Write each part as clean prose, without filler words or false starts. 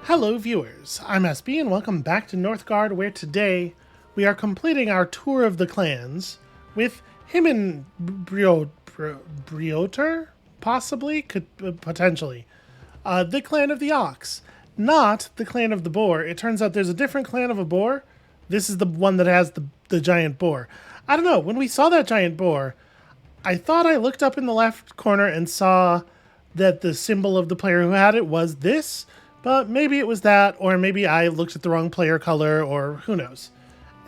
Hello viewers, I'm SB and welcome back to Northgard, where today we are completing our tour of the clans with him and Brioter, possibly? Potentially. The clan of the Ox, not the clan of the Boar. It turns out there's a different clan of a boar. This is the one that has the giant boar. I don't know, when we saw that giant boar, I thought I looked up in the left corner and saw that the symbol of the player who had it was this, but maybe it was that, or maybe I looked at the wrong player color, or who knows.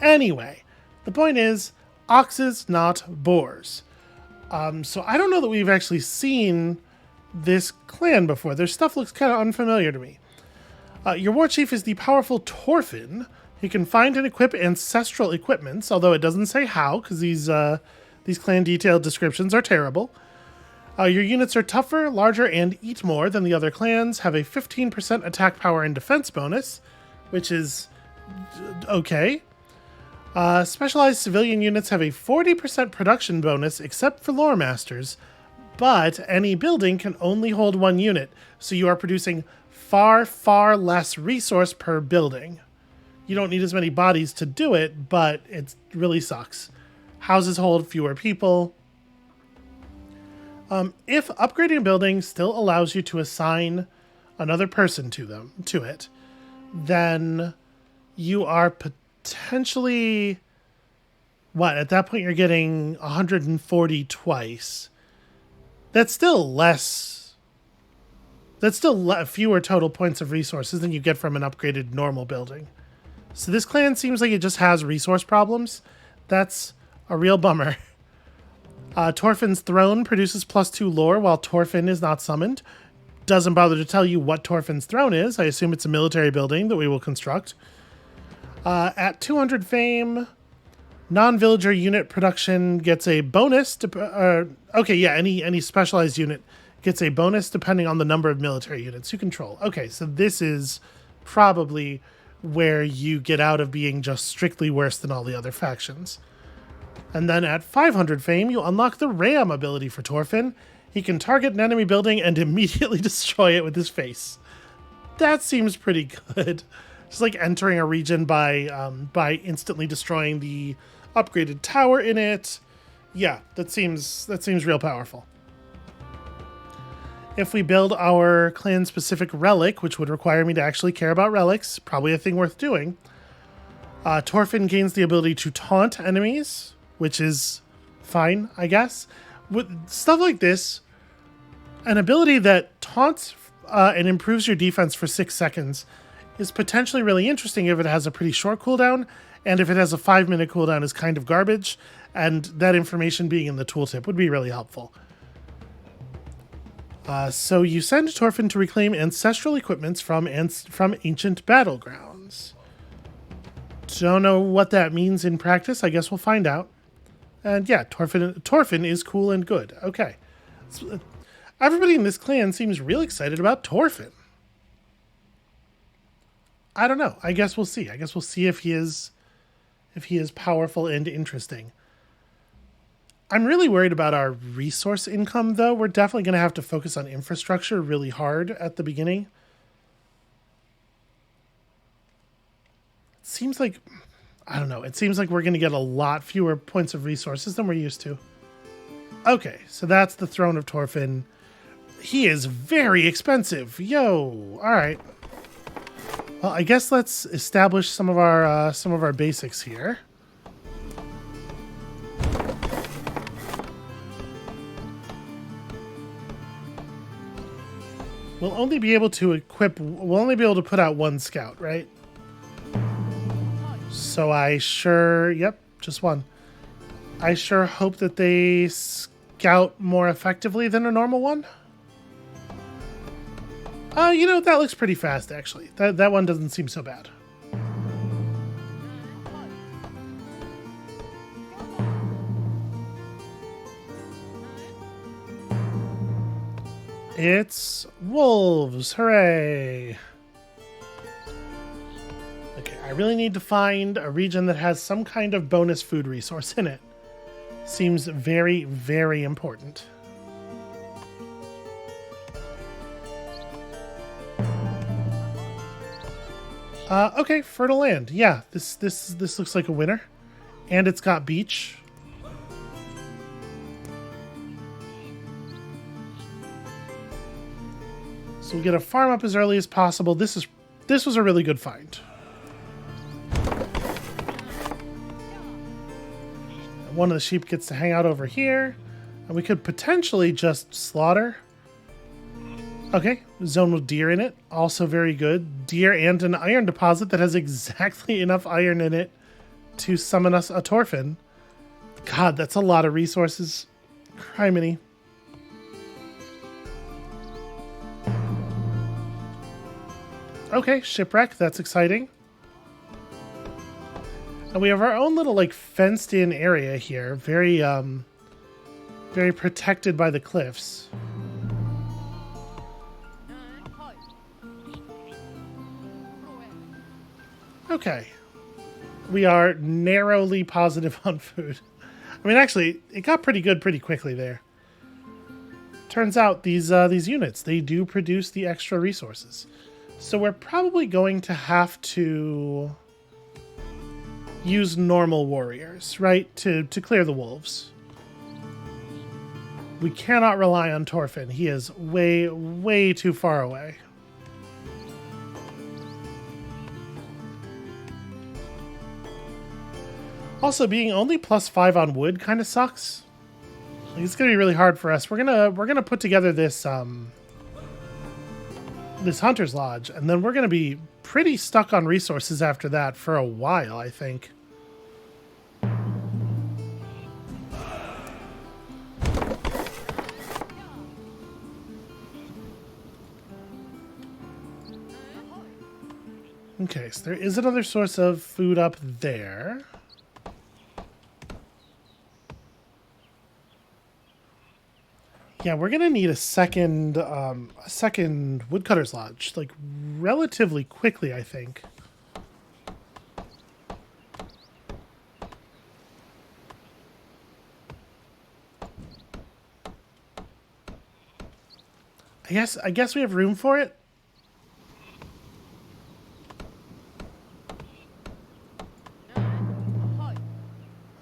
Anyway, the point is, oxes, not boars. So I don't know that we've actually seen this clan before. Their stuff looks kind of unfamiliar to me. Your war chief is the powerful Torfin. He can find and equip ancestral equipments, although it doesn't say how, because these clan detailed descriptions are terrible. Your units are tougher, larger, and eat more than the other clans, have a 15% attack power and defense bonus, which is okay. Specialized civilian units have a 40% production bonus, except for lore masters, but any building can only hold one unit, so you are producing far, far less resource per building. You don't need as many bodies to do it, but it really sucks. Houses hold fewer people. If upgrading a building still allows you to assign another person to it, then you are potentially, at that point you're getting 140 twice. That's still less. That's still fewer total points of resources than you get from an upgraded normal building. So this clan seems like it just has resource problems. That's a real bummer. Torfin's throne produces +2 lore while Torfin is not summoned. Doesn't bother to tell you what Torfin's throne is. I assume it's a military building that we will construct. At 200 fame, non-villager unit production gets a bonus. Any specialized unit gets a bonus depending on the number of military units you control. Okay, so this is probably where you get out of being just strictly worse than all the other factions. And then at 500 fame, you unlock the Ram ability for Torfin. He can target an enemy building and immediately destroy it with his face. That seems pretty good. Just like entering a region by instantly destroying the upgraded tower in it. Yeah, that seems real powerful. If we build our clan-specific relic, which would require me to actually care about relics, probably a thing worth doing, Torfin gains the ability to taunt enemies, which is fine, I guess. With stuff like this, an ability that taunts and improves your defense for 6 seconds is potentially really interesting if it has a pretty short cooldown, and if it has a 5-minute cooldown is kind of garbage, and that information being in the tooltip would be really helpful. So you send Torfin to reclaim ancestral equipments from ancient battlegrounds. Don't know what that means in practice. I guess we'll find out. And yeah, Torfin is cool and good. Okay. Everybody in this clan seems real excited about Torfin. I don't know. I guess we'll see. I guess we'll see if he is powerful and interesting. I'm really worried about our resource income, though. We're definitely going to have to focus on infrastructure really hard at the beginning. It seems like, I don't know, it seems like we're going to get a lot fewer points of resources than we're used to. Okay, so that's the throne of Torfin. He is very expensive. Yo, all right. Well, I guess let's establish some of our basics here. We'll only be able to put out one scout, right? So just one. I sure hope that they scout more effectively than a normal one. That looks pretty fast, actually. That one doesn't seem so bad. It's wolves! Hooray! Okay, I really need to find a region that has some kind of bonus food resource in it. Seems very, very important. Okay, fertile land. Yeah, this looks like a winner. And it's got beach. So we get a farm up as early as possible. This was a really good find. One of the sheep gets to hang out over here. And we could potentially just slaughter. Okay, zone with deer in it. Also very good. Deer and an iron deposit that has exactly enough iron in it to summon us a Torfin. God, that's a lot of resources. Criminy. Okay, shipwreck. That's exciting. And we have our own little, like, fenced-in area here. Very, very protected by the cliffs. Okay. We are narrowly positive on food. I mean, actually, it got pretty good pretty quickly there. Turns out these units, they do produce the extra resources. So we're probably going to have to use normal warriors, right? To clear the wolves. We cannot rely on Torfin. He is way, way too far away. Also, being only +5 on wood kind of sucks. Like, it's gonna be really hard for us. We're gonna put together this this hunter's lodge, and then we're gonna be pretty stuck on resources after that for a while, I think. Okay, so there is another source of food up there. Yeah, we're gonna need a second woodcutter's lodge, like relatively quickly, I think. I guess we have room for it.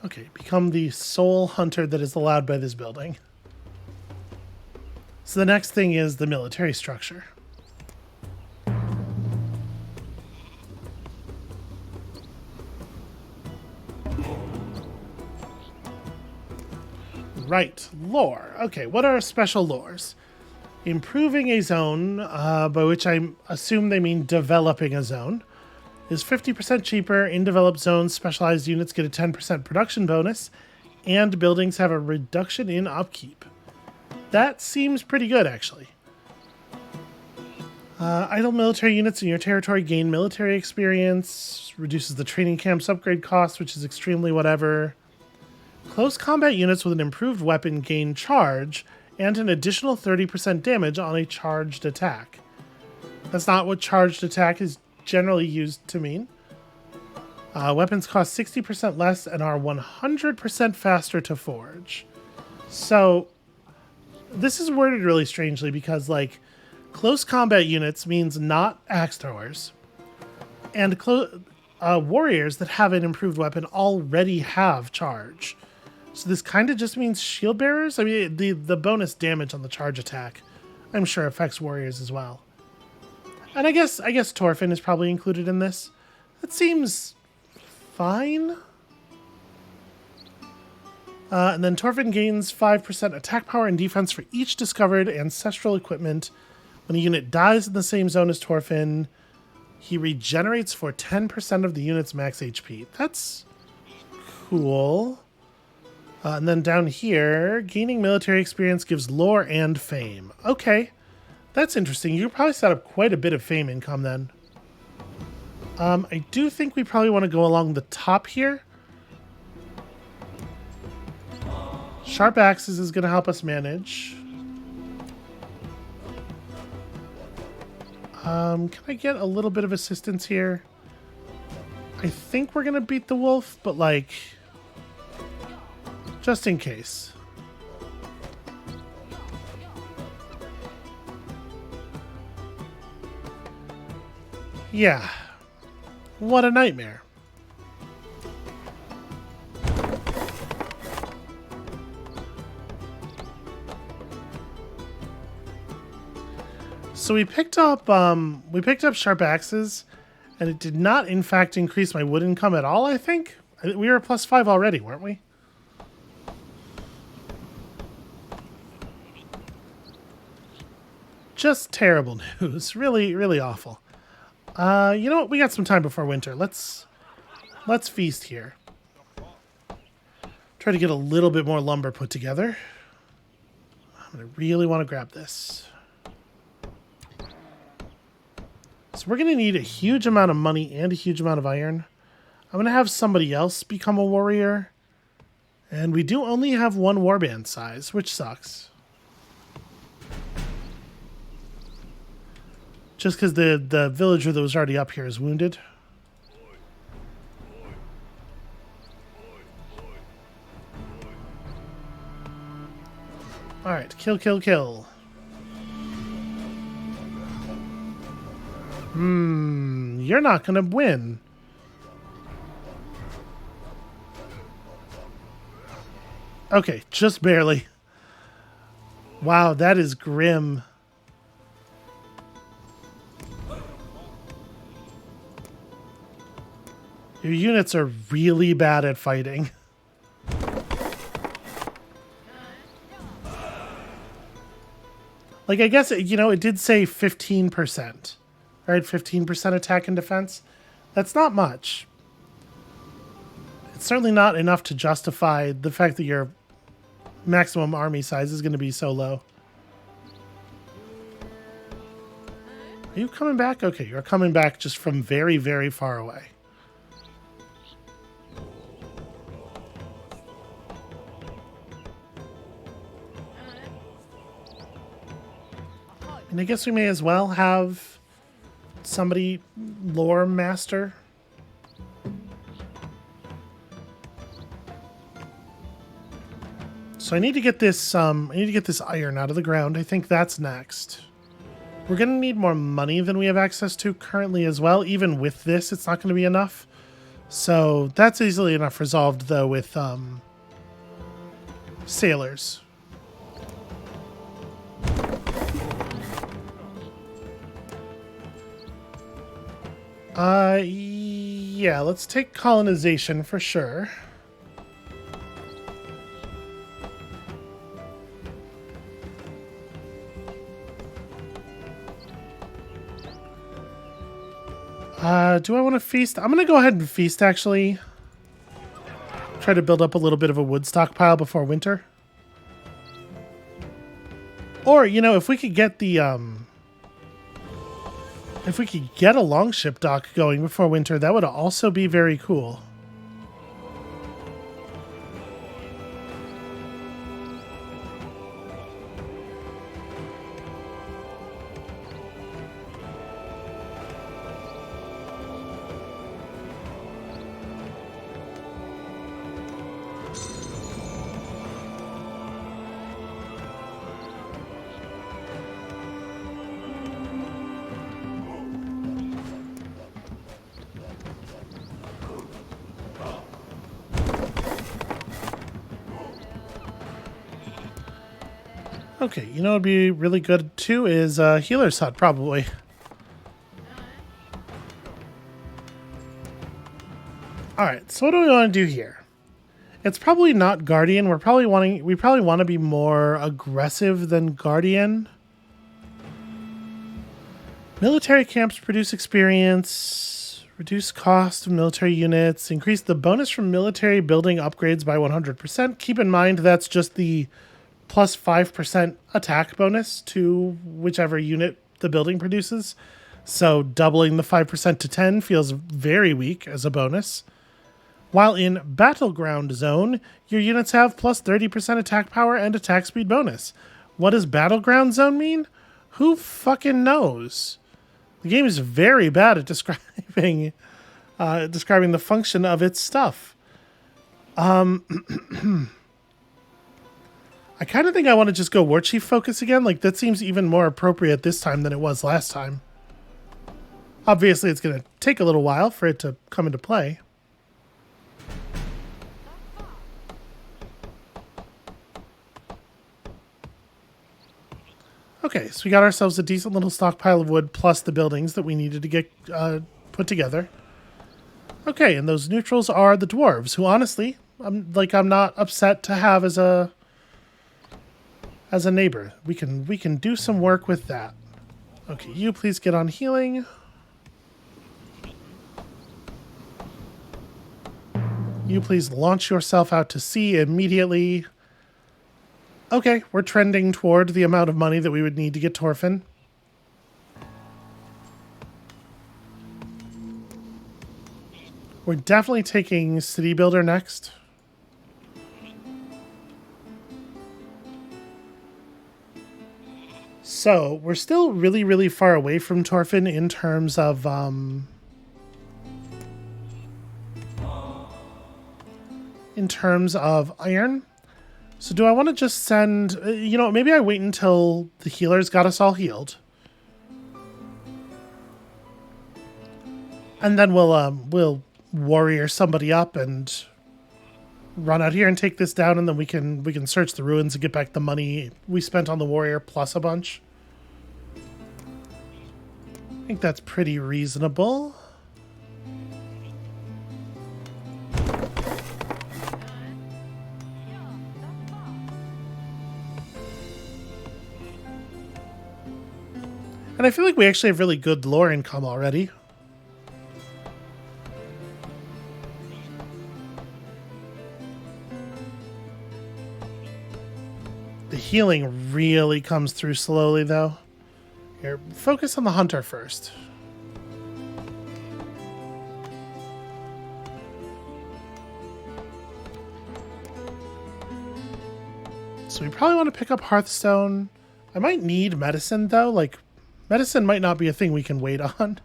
Okay, become the sole hunter that is allowed by this building. So the next thing is the military structure. Right, lore. Okay, what are special lores? Improving a zone, by which I assume they mean developing a zone, is 50% cheaper. In developed zones, specialized units get a 10% production bonus, and buildings have a reduction in upkeep. That seems pretty good, actually. Idle military units in your territory gain military experience, reduces the training camp's upgrade cost, which is extremely whatever. Close combat units with an improved weapon gain charge and an additional 30% damage on a charged attack. That's not what charged attack is generally used to mean. Weapons cost 60% less and are 100% faster to forge. So this is worded really strangely because, like, close combat units means not axe throwers, and warriors that have an improved weapon already have charge. So this kind of just means shield bearers. I mean, the bonus damage on the charge attack, I'm sure, affects warriors as well. And I guess Torfin is probably included in this. That seems fine. And then Torfin gains 5% attack power and defense for each discovered ancestral equipment. When a unit dies in the same zone as Torfin, he regenerates for 10% of the unit's max HP. That's cool. And then down here, gaining military experience gives lore and fame. Okay, that's interesting. You could probably set up quite a bit of fame income then. I do think we probably want to go along the top here. Sharp axes is going to help us manage. Can I get a little bit of assistance here? I think we're going to beat the wolf, but, like, just in case. Yeah. What a nightmare. So we picked up sharp axes, and it did not in fact increase my wood income at all, I think. We were +5 already, weren't we? Just terrible news. Really, really awful. You know what? We got some time before winter. Let's feast here. Try to get a little bit more lumber put together. I'm gonna really want to grab this. So we're gonna need a huge amount of money and a huge amount of iron. I'm gonna have somebody else become a warrior. And we do only have one warband size, which sucks. Just because the villager that was already up here is wounded. Alright, kill, kill, kill. You're not gonna win. Okay, just barely. Wow, that is grim. Your units are really bad at fighting. Like, I guess, you know, it did say 15%. Right? 15% attack and defense. That's not much. It's certainly not enough to justify the fact that your maximum army size is going to be so low. Are you coming back? Okay, you're coming back just from very, very far away. And I guess we may as well have somebody lore master. So I need to get this iron out of the ground. I think that's next. We're gonna need more money than we have access to currently as well. Even with this, it's not gonna be enough. So that's easily enough resolved though with sailors. Yeah, let's take colonization for sure. Do I want to feast? I'm going to go ahead and feast, actually. Try to build up a little bit of a wood stockpile before winter. Or, you know, if we could get the, if we could get a longship dock going before winter, that would also be very cool. Okay, you know what would be really good too is Healer's Hut, probably. Alright, so what do we want to do here? It's probably not Guardian. We probably want to be more aggressive than Guardian. Military camps produce experience, reduce cost of military units, increase the bonus from military building upgrades by 100%. Keep in mind that's just the plus 5% attack bonus to whichever unit the building produces. So doubling the 5% to 10 feels very weak as a bonus. While in Battleground Zone, your units have plus 30% attack power and attack speed bonus. What does Battleground Zone mean? Who fucking knows? The game is very bad at describing the function of its stuff. I kind of think I want to just go War Chief focus again. Like, that seems even more appropriate this time than it was last time. Obviously, it's going to take a little while for it to come into play. Okay, so we got ourselves a decent little stockpile of wood plus the buildings that we needed to get put together. Okay, and those neutrals are the dwarves, who honestly, I'm not upset to have as a neighbor. We can do some work with that. Okay, you please get on healing. You please launch yourself out to sea immediately. Okay, we're trending toward the amount of money that we would need to get Torfin. We're definitely taking City Builder next. So, we're still really, really far away from Torfin in terms of, iron. So do I want to just send... you know, maybe I wait until the healers got us all healed. And then we'll warrior somebody up and run out here and take this down, and then we can search the ruins and get back the money we spent on the warrior plus a bunch. I think that's pretty reasonable. And I feel like we actually have really good lore income already. The healing really comes through slowly, though. Here, focus on the hunter first. So we probably want to pick up Hearthstone. I might need medicine, though. Like, medicine might not be a thing we can wait on.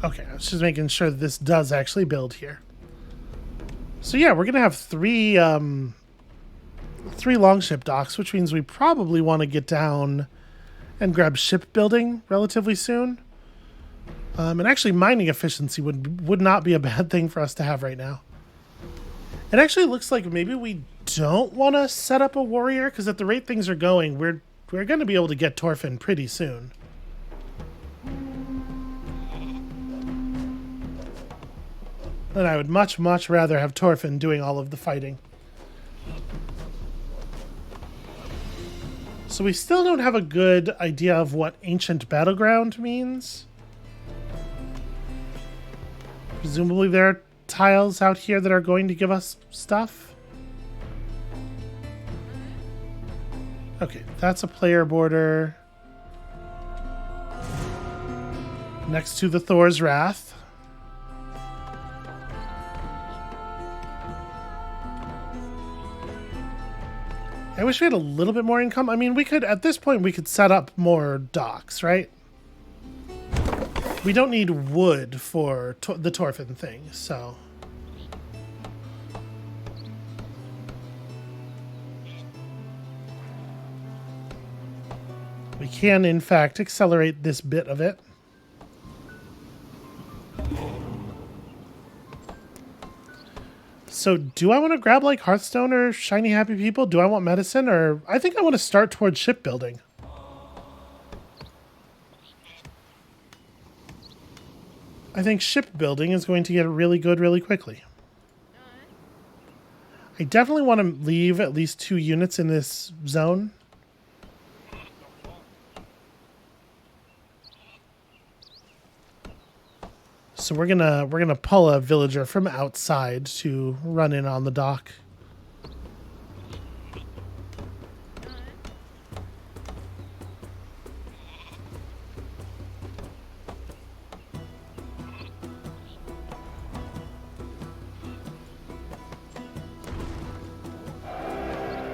Okay, I was just making sure that this does actually build here. So yeah, we're gonna have three longship docks, which means we probably want to get down and grab shipbuilding relatively soon. And actually, mining efficiency would not be a bad thing for us to have right now. It actually looks like maybe we don't want to set up a warrior, because at the rate things are going, we're going to be able to get Torfin pretty soon. And I would much, much rather have Torfin doing all of the fighting. So we still don't have a good idea of what Ancient Battleground means. Presumably there are tiles out here that are going to give us stuff. Okay, that's a player border. Next to the Thor's Wrath. I wish we had a little bit more income. I mean, we could, at this point, we could set up more docks, right? We don't need wood for the Torfin thing, so... we can, in fact, accelerate this bit of it. So do I want to grab like Hearthstone or Shiny Happy People? Do I want medicine? Or I think I want to start towards shipbuilding. I think shipbuilding is going to get really good really quickly. I definitely want to leave at least 2 units in this zone. So we're gonna pull a villager from outside to run in on the dock.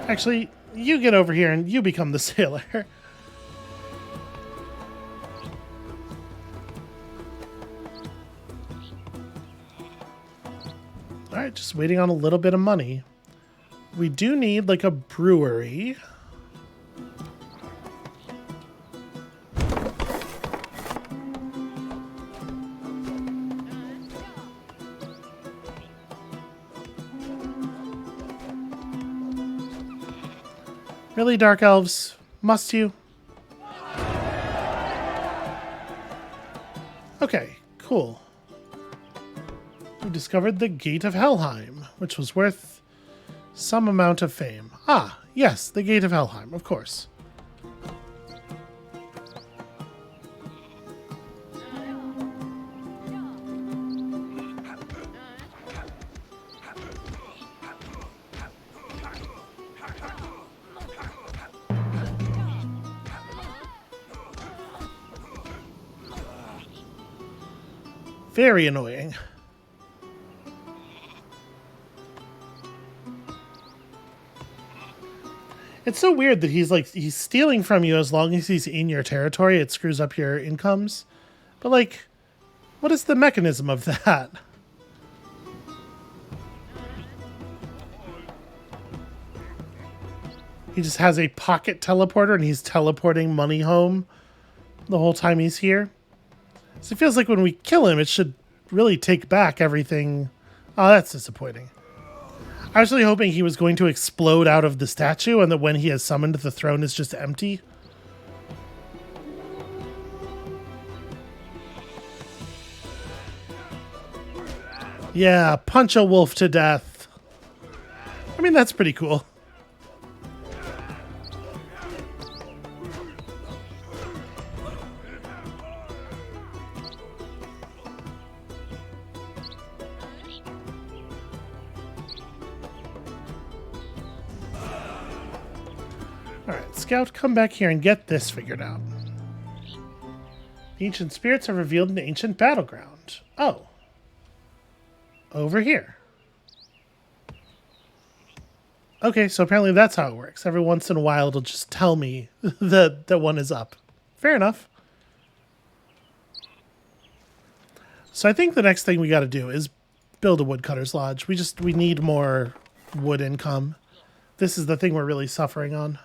Actually, you get over here and you become the sailor. Alright, just waiting on a little bit of money. We do need, like, a brewery. Really, Dark Elves? Must you? Okay, cool. We discovered the Gate of Helheim, which was worth some amount of fame. Ah, yes, the Gate of Helheim, of course. Very annoying. It's so weird that he's stealing from you as long as he's in your territory. It screws up your incomes. But, like, what is the mechanism of that? He just has a pocket teleporter and he's teleporting money home the whole time he's here. So it feels like when we kill him, it should really take back everything. Oh, that's disappointing. I was really hoping he was going to explode out of the statue and that when he is summoned, the throne is just empty. Yeah, punch a wolf to death. I mean, that's pretty cool. Alright, Scout, come back here and get this figured out. The ancient spirits are revealed in the ancient battleground. Oh. Over here. Okay, so apparently that's how it works. Every once in a while it'll just tell me that one is up. Fair enough. So I think the next thing we got to do is build a woodcutter's lodge. We need more wood income. This is the thing we're really suffering on.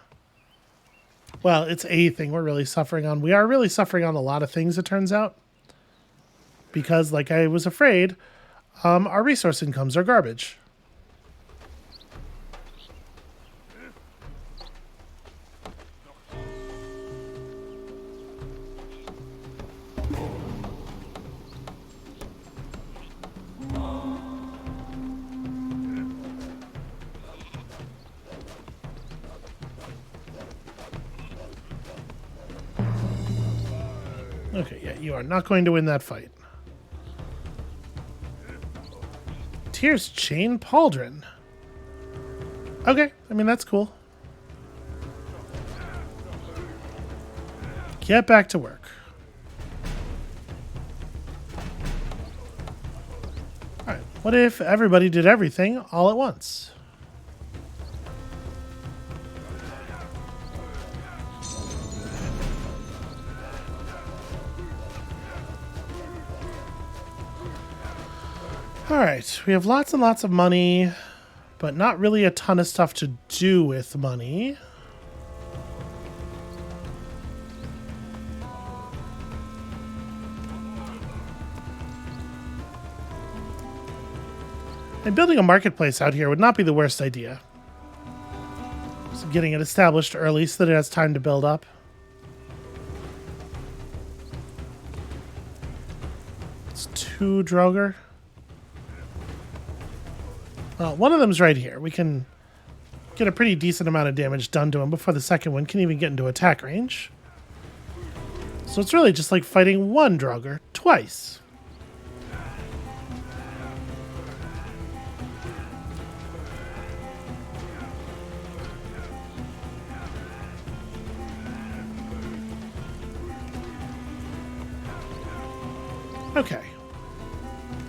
Well, it's a thing we're really suffering on. We are really suffering on a lot of things, it turns out. Because, like I was afraid, our resource incomes are garbage. Okay, yeah, you are not going to win that fight. Tyr's Chain Pauldron. Okay, I mean, that's cool. Get back to work. Alright, what if everybody did everything all at once? Alright, we have lots and lots of money, but not really a ton of stuff to do with money. And building a marketplace out here would not be the worst idea. So getting it established early so that it has time to build up. It's 2 Draugr. Well, one of them's right here. We can get a pretty decent amount of damage done to him before the second one can even get into attack range. So it's really just like fighting 1 Draugr twice. Okay.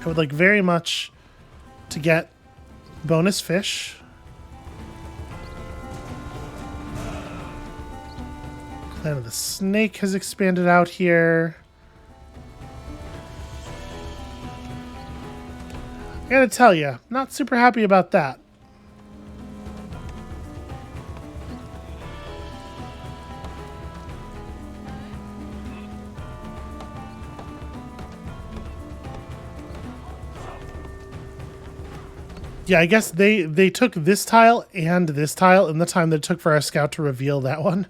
I would like very much to get bonus fish. Clan of the Snake has expanded out here. gotta tell you, not super happy about that. Yeah, I guess they took this tile and this tile in the time that it took for our scout to reveal that one.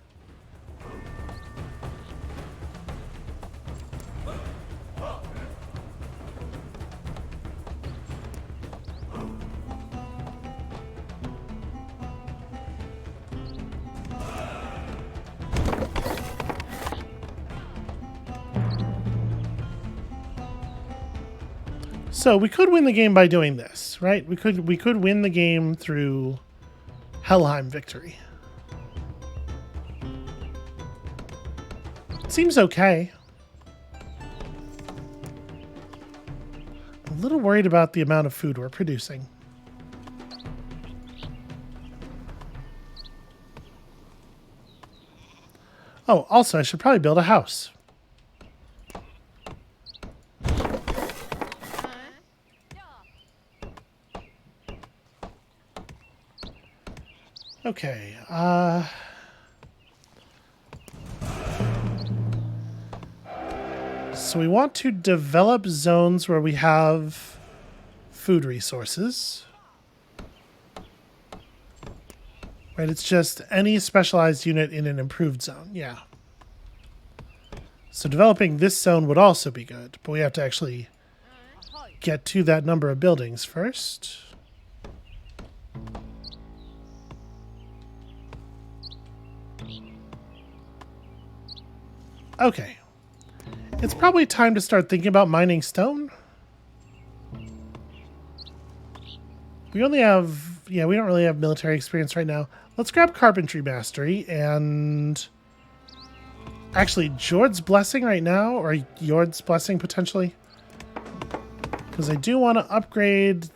So we could win the game by doing this, right? We could win the game through Helheim victory. Seems okay. A little worried about the amount of food we're producing. Oh, also, I should probably build a house. Okay, so we want to develop zones where we have food resources. Right, it's just any specialized unit in an improved zone, yeah. So developing this zone would also be good, but we have to actually get to that number of buildings first. Okay. It's probably time to start thinking about mining stone. We only have... yeah, we don't really have military experience right now. Let's grab Carpentry Mastery and... actually, Jord's Blessing right now, or Jord's Blessing potentially. Because I do want to upgrade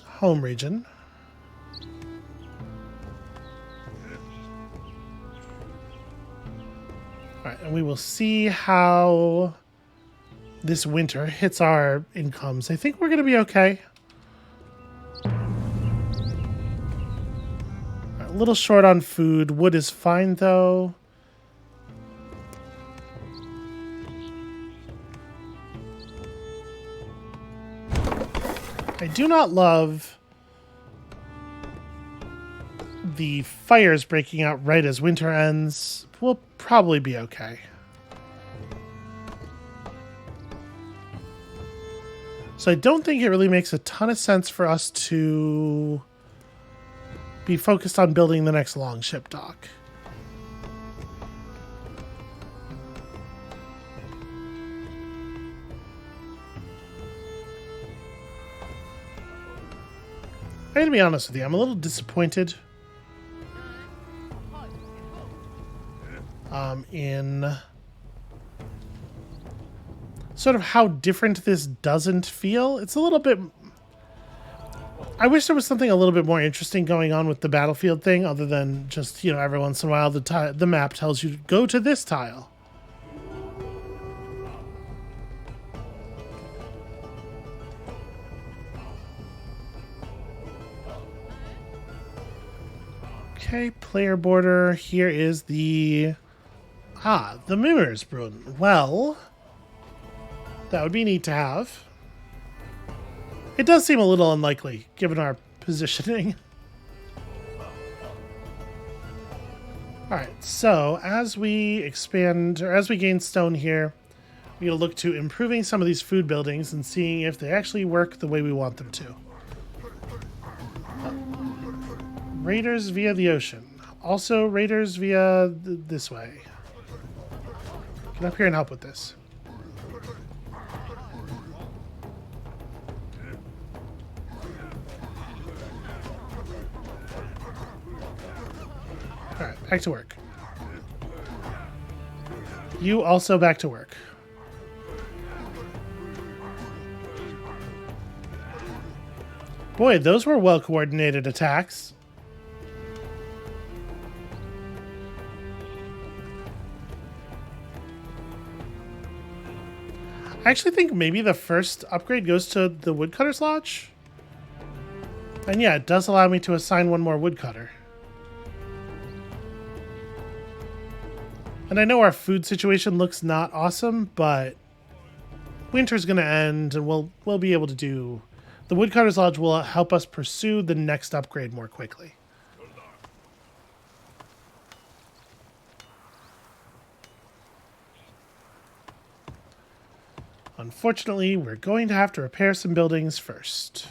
Home Region. Alright, and we will see how this winter hits our incomes. I think we're going to be okay. A little short on food. Wood is fine, though. I do not love the fires breaking out right as winter ends. We'll probably be okay. So I don't think it really makes a ton of sense for us to be focused on building the next longship dock. I'm going to be honest with you, I'm a little disappointed in sort of how different this doesn't feel. It's a little bit... I wish there was something a little bit more interesting going on with the battlefield thing, other than just, you know, every once in a while the map tells you to go to this tile. Okay, player border. Here is the... the Mimmersbrunn. Well, that would be neat to have. It does seem a little unlikely, given our positioning. Alright, so as we expand, or as we gain stone here, we'll look to improving some of these food buildings and seeing if they actually work the way we want them to. Raiders via the ocean. Also raiders via this way. Get up here and help with this. Alright, back to work. You also back to work. Boy, those were well-coordinated attacks. I actually think maybe the first upgrade goes to the Woodcutter's Lodge. And yeah, it does allow me to assign one more woodcutter. And I know our food situation looks not awesome, but winter's going to end and we'll be able to do... The Woodcutter's Lodge will help us pursue the next upgrade more quickly. Unfortunately, we're going to have to repair some buildings first.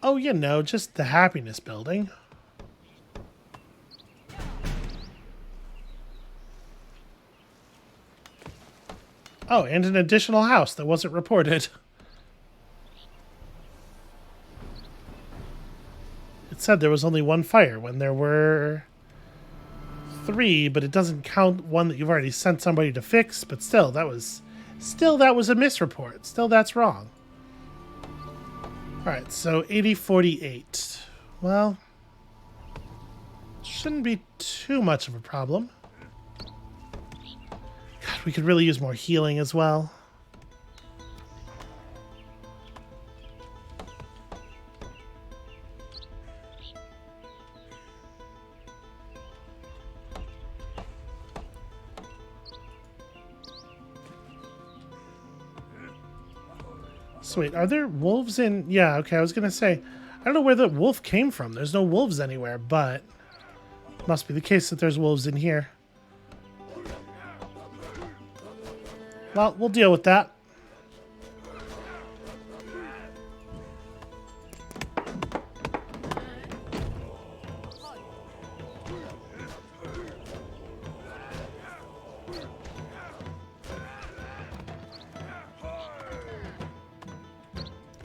Oh, you know, just the happiness building. Oh, and an additional house that wasn't reported. It said there was only one fire when there were 3, but it doesn't count one that you've already sent somebody to fix. But still, that was a misreport. Still, that's wrong. All right, so 8048. Well, shouldn't be too much of a problem. God, we could really use more healing as well. So wait, are there wolves in... Yeah, okay, I was going to say, I don't know where the wolf came from. There's no wolves anywhere, but it must be the case that there's wolves in here. Well, we'll deal with that.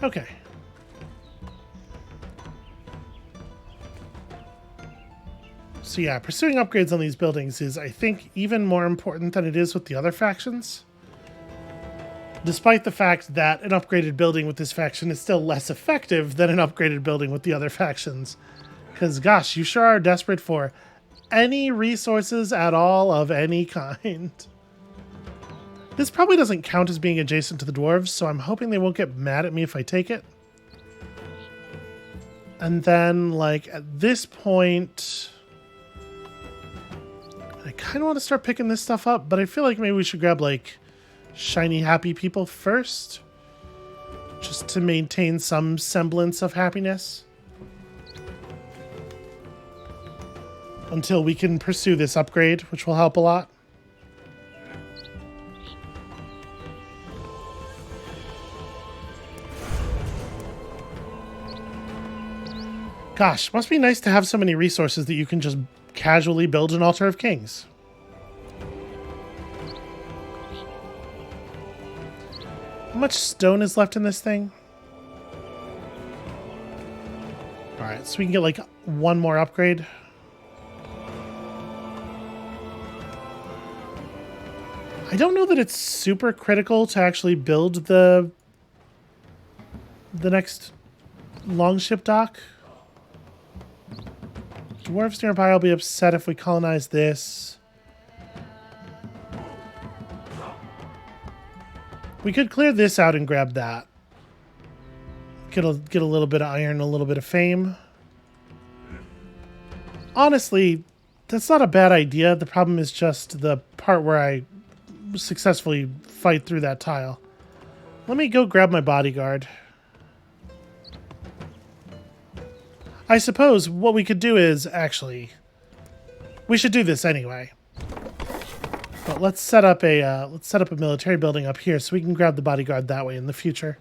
Okay. So yeah, pursuing upgrades on these buildings is, I think, even more important than it is with the other factions. Despite the fact that an upgraded building with this faction is still less effective than an upgraded building with the other factions. Because, gosh, you sure are desperate for any resources at all of any kind. This probably doesn't count as being adjacent to the dwarves, so I'm hoping they won't get mad at me if I take it. And then, like, at this point... I kind of want to start picking this stuff up, but I feel like maybe we should grab, like, shiny happy people first. Just to maintain some semblance of happiness. Until we can pursue this upgrade, which will help a lot. Gosh, must be nice to have so many resources that you can just casually build an altar of kings. How much stone is left in this thing? Alright, so we can get like one more upgrade. I don't know that it's super critical to actually build the next longship dock. Dwarves nearby will be upset if we colonize this. We could clear this out and grab that. Get a little bit of iron, a little bit of fame. Honestly, that's not a bad idea. The problem is just the part where I successfully fight through that tile. Let me go grab my bodyguard. I suppose what we could do is, actually, we should do this anyway. But let's set up a military building up here so we can grab the bodyguard that way in the future.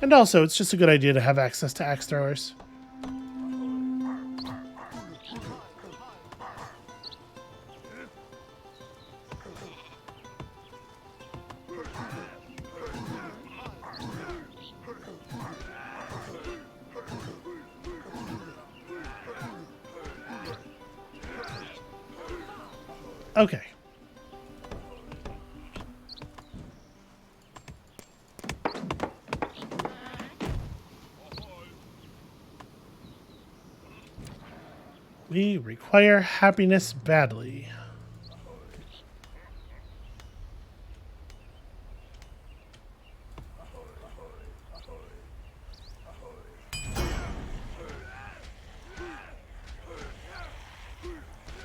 And also, it's just a good idea to have access to axe throwers. Okay. We require happiness badly.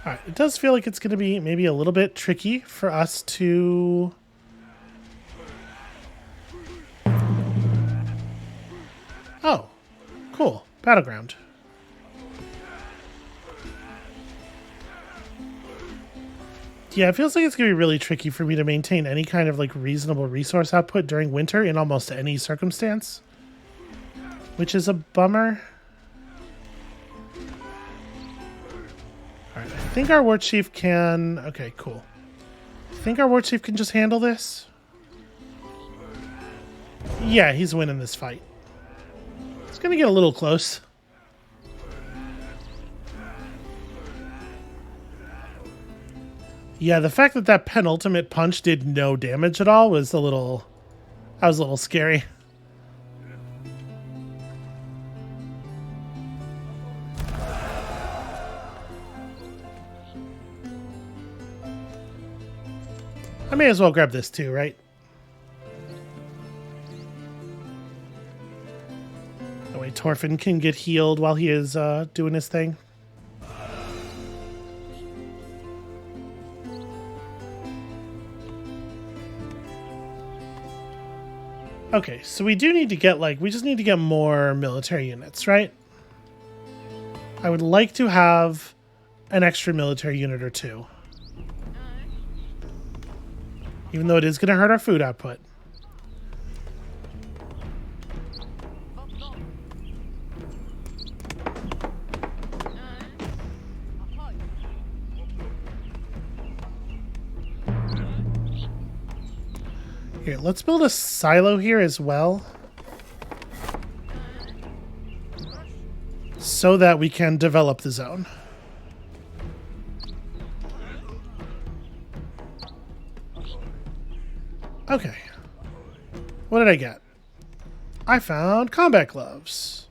Alright, it does feel like it's going to be maybe a little bit tricky for us to... Oh, cool. Battleground. Yeah, it feels like it's going to be really tricky for me to maintain any kind of like reasonable resource output during winter in almost any circumstance. Which is a bummer. Alright, I think our war chief can... Okay, cool. I think our war chief can just handle this. Yeah, he's winning this fight. It's going to get a little close. Yeah, the fact that that penultimate punch did no damage at all was a little... That was a little scary. I may as well grab this too, right? That way Torfin can get healed while he is doing his thing. Okay, so we do need to get, like, we just need to get more military units, right? I would like to have an extra military unit or two. Even though it is going to hurt our food output. Here, let's build a silo here as well. So that we can develop the zone. Okay. What did I get? I found combat gloves.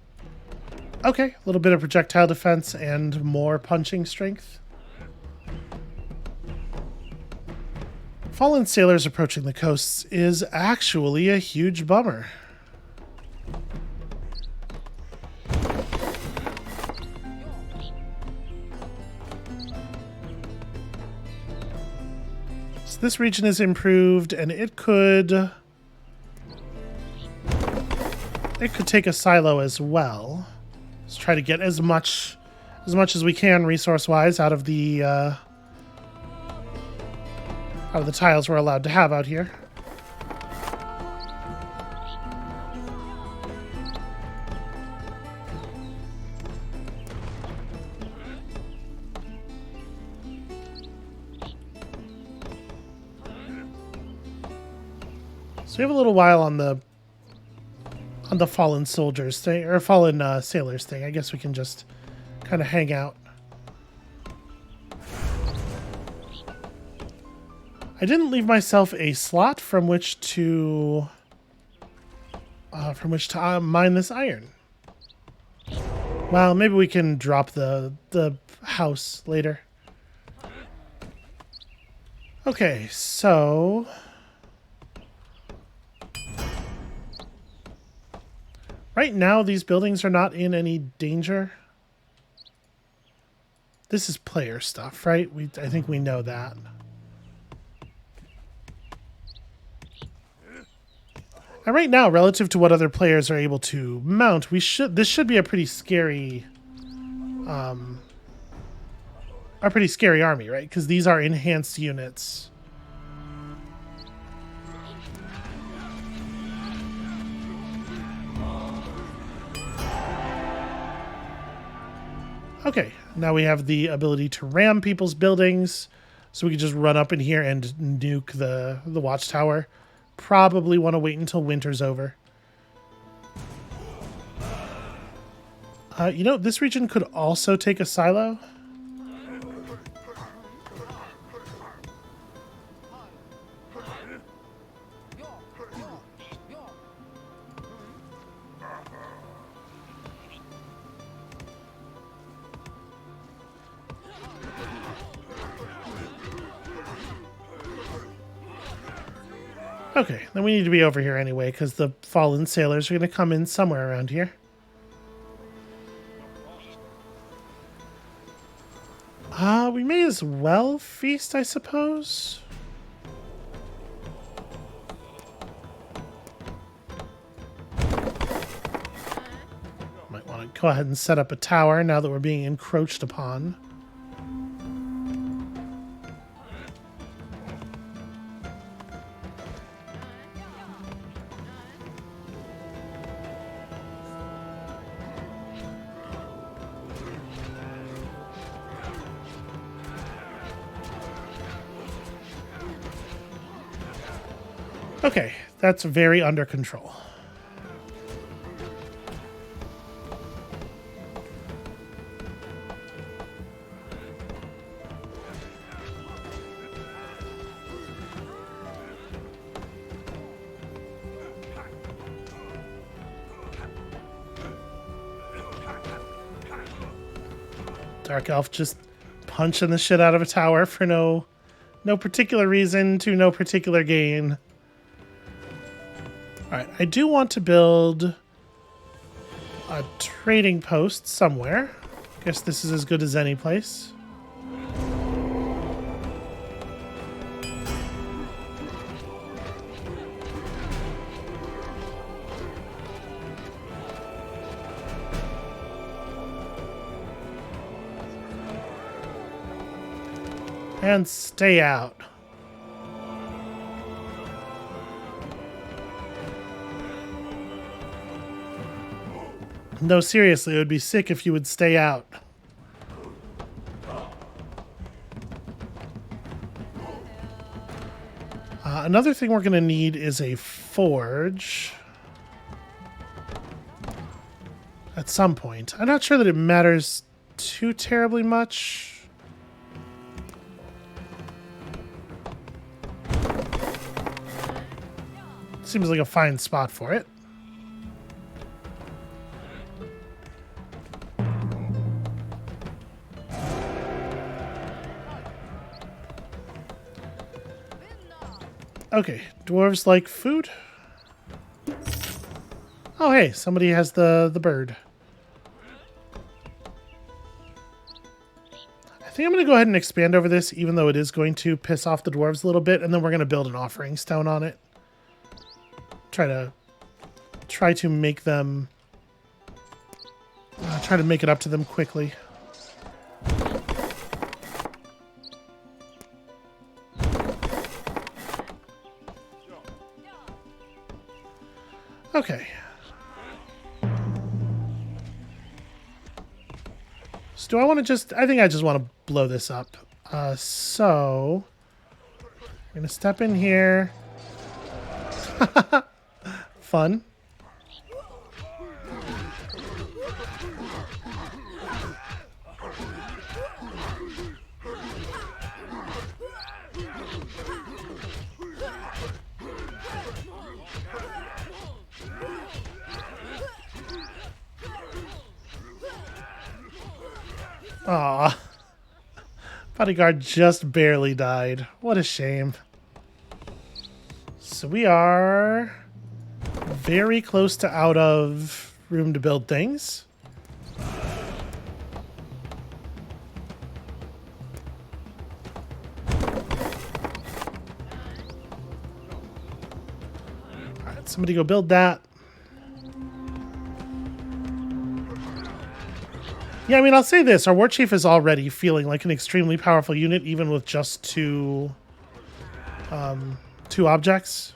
Okay, a little bit of projectile defense and more punching strength. Fallen sailors approaching the coasts is actually a huge bummer. So this region is improved, and it could take a silo as well. Let's try to get as much as we can resource-wise out of the tiles we're allowed to have out here. So we have a little while on the fallen soldiers thing, or fallen sailors thing. I guess we can just kind of hang out. I didn't leave myself a slot from which to mine this iron. Well, maybe we can drop the house later. Okay, so right now these buildings are not in any danger. This is player stuff, right? I think we know that. And right now, relative to what other players are able to mount, this should be a pretty scary army, right? Because these are enhanced units. Okay, now we have the ability to ram people's buildings, so we can just run up in here and nuke the watchtower. Probably want to wait until winter's over. You know, this region could also take a silo. Okay, then we need to be over here anyway, because the fallen sailors are going to come in somewhere around here. We may as well feast, I suppose. Might want to go ahead and set up a tower now that we're being encroached upon. Okay, that's very under control. Dark Elf just punching the shit out of a tower for no particular reason to no particular gain. Alright, I do want to build a trading post somewhere. Guess this is as good as any place. And stay out. No, seriously, it would be sick if you would stay out. Another thing we're going to need is a forge. At some point. I'm not sure that it matters too terribly much. Seems like a fine spot for it. Okay, dwarves like food. Oh, hey, somebody has the bird. I think I'm going to go ahead and expand over this, even though it is going to piss off the dwarves a little bit, and then we're going to build an offering stone on it. Try to make them... try to make it up to them quickly. Okay. So do I want to just... I think I just want to blow this up. So... I'm going to step in here. Fun. Aw. Bodyguard just barely died. What a shame. So we are very close to out of room to build things. Alright, somebody go build that. Yeah, I mean, I'll say this. Our war chief is already feeling like an extremely powerful unit, even with just two objects.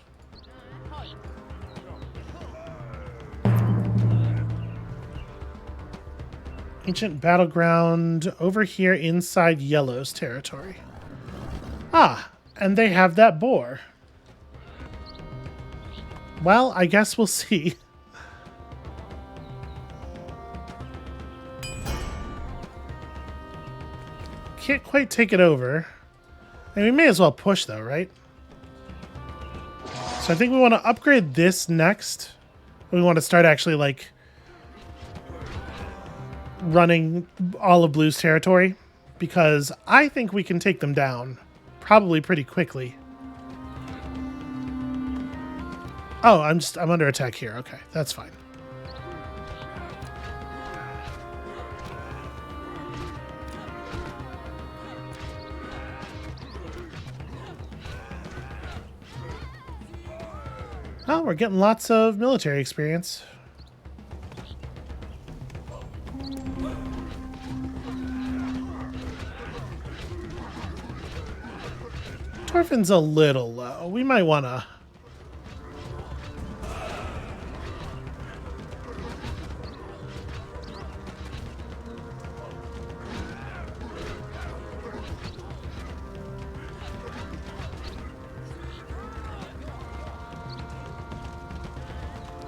Ancient battleground over here inside Yellow's territory. Ah, and they have that boar. Well, I guess we'll see. Can't quite take it over. And we may as well push though, right? So I think we want to upgrade this next. We want to start actually like running all of Blue's territory, because I think we can take them down probably pretty quickly. Oh, I'm under attack here. Okay, that's fine. Oh, we're getting lots of military experience. Torfin's a little low. We might want to...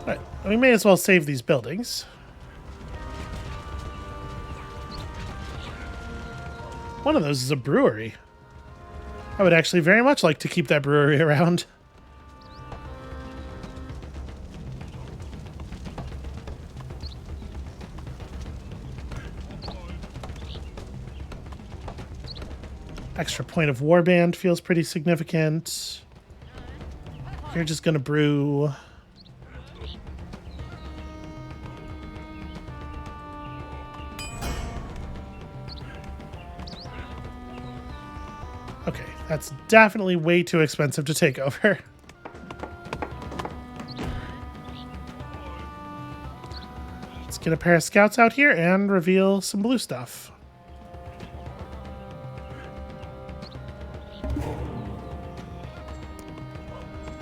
Alright, we may as well save these buildings. One of those is a brewery. I would actually very much like to keep that brewery around. Extra point of warband feels pretty significant. You're just gonna brew. Okay, that's definitely way too expensive to take over. Let's get a pair of scouts out here and reveal some blue stuff.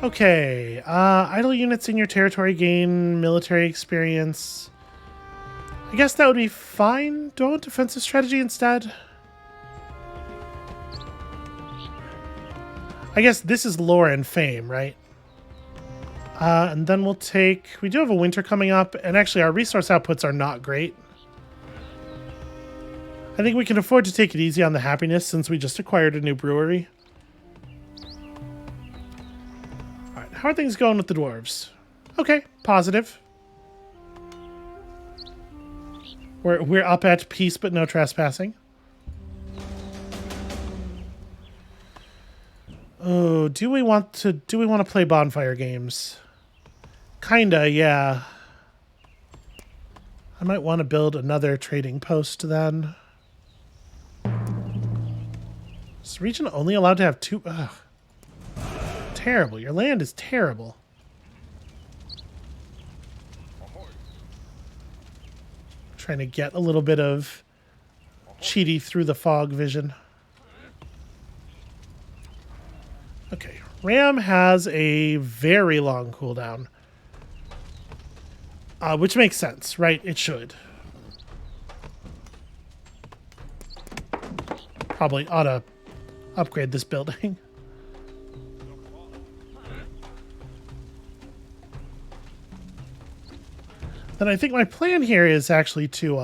Okay, idle units in your territory gain military experience. I guess that would be fine. Do I want defensive strategy instead? I guess this is lore and fame, right? And then we'll take... We do have a winter coming up, and actually our resource outputs are not great. I think we can afford to take it easy on the happiness since we just acquired a new brewery. Alright, how are things going with the dwarves? Okay, positive. We're up at peace but no trespassing. Oh, do we want to play bonfire games? Kinda, yeah. I might want to build another trading post then. Is this region only allowed to have 2? Ugh. Terrible. Your land is terrible. Trying to get a little bit of cheaty through the fog vision. Okay, Ram has a very long cooldown. Which makes sense, right? It should. Probably ought to upgrade this building. Then I think my plan here is actually to...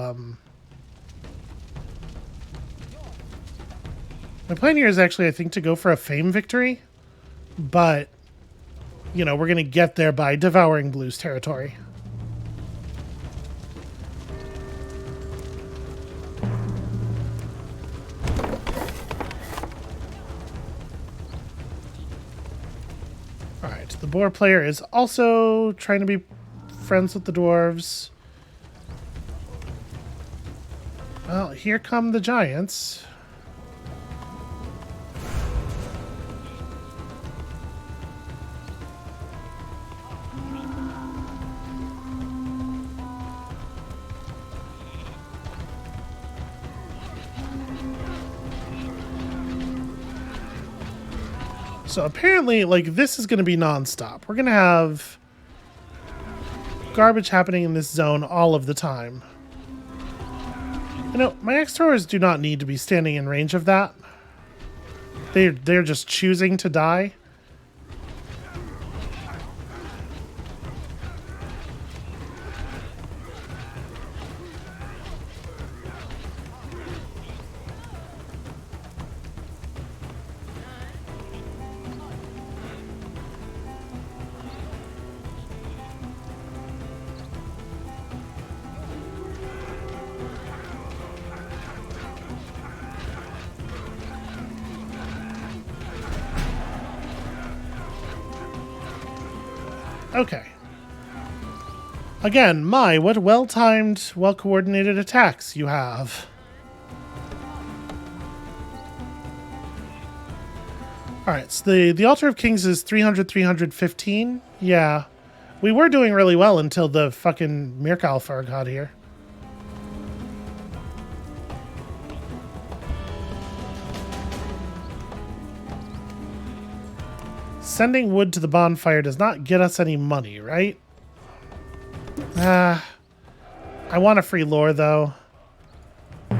My plan here is actually, I think, to go for a fame victory. But, you know, we're going to get there by devouring Blue's territory. Alright, the boar player is also trying to be friends with the dwarves. Well, here come the giants. So apparently, like, this is going to be nonstop. We're going to have garbage happening in this zone all of the time. You know, my X-Throwers do not need to be standing in range of that. They're just choosing to die. Okay. Again, what well-timed, well-coordinated attacks you have. Alright, so the Altar of Kings is 300, 315. Yeah. We were doing really well until the fucking Mirkalfar got here. Sending wood to the bonfire does not get us any money, right? I want a free lore, though. I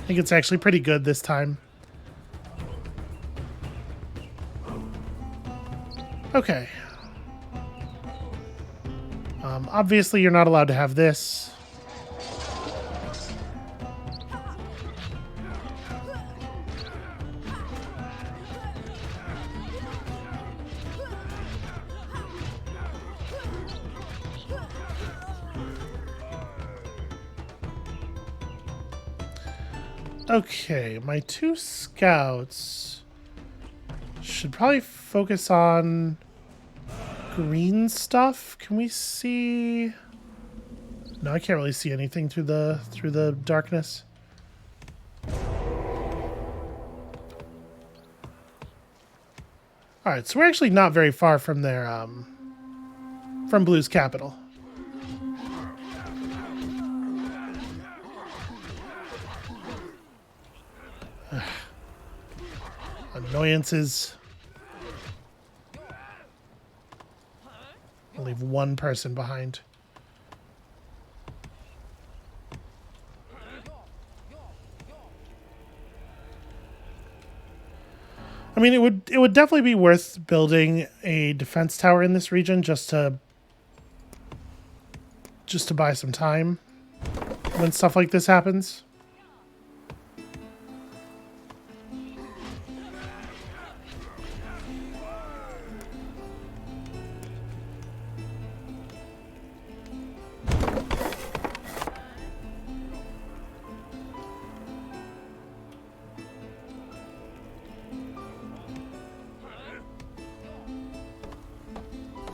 think it's actually pretty good this time. Okay. Obviously, you're not allowed to have this. Okay, my 2 scouts should probably focus on green stuff. Can we see? No, I can't really see anything through the darkness. All right, so we're actually not very far from their from Blue's capital. Annoyances. I'll leave one person behind. I mean, it would definitely be worth building a defense tower in this region just to buy some time when stuff like this happens.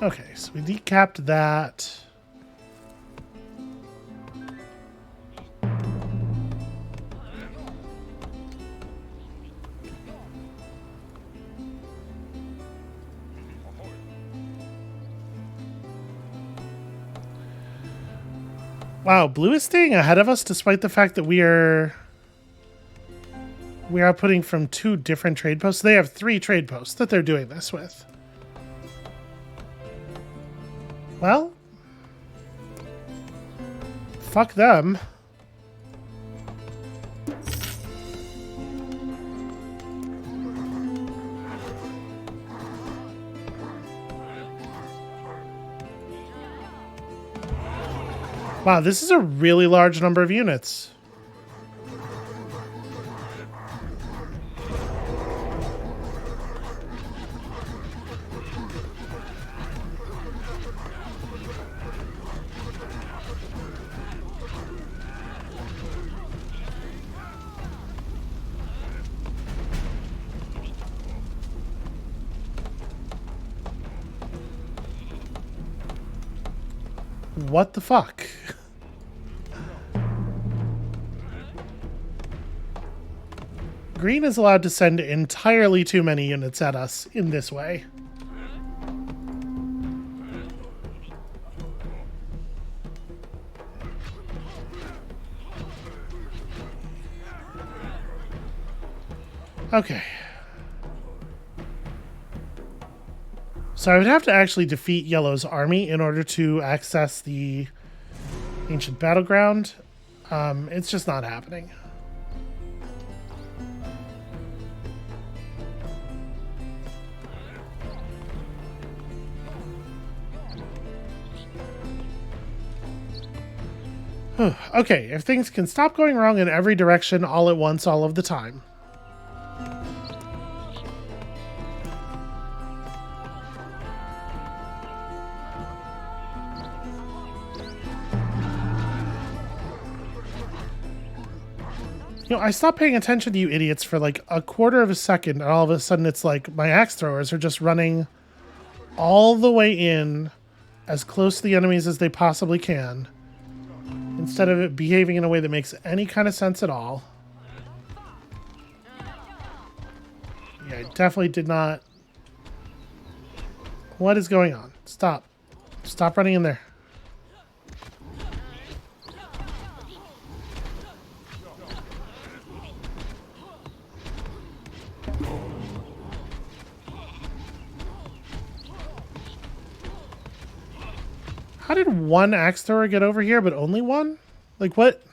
Okay, so we decapped that. Wow, Blue is staying ahead of us despite the fact that we are outputting from 2 different trade posts. They have 3 trade posts that they're doing this with. Well, fuck them. Wow, this is a really large number of units. What the fuck? Green is allowed to send entirely too many units at us in this way. Okay. So I would have to actually defeat Yellow's army in order to access the ancient battleground. It's just not happening. Okay, if things can stop going wrong in every direction all at once all of the time. You know, I stopped paying attention to you idiots for like a quarter of a second, and all of a sudden it's like my axe throwers are just running all the way in as close to the enemies as they possibly can, instead of it behaving in a way that makes any kind of sense at all. Yeah, I definitely did not... What is going on? Stop. Stop running in there. How did one axe thrower get over here, but only one? Like, what?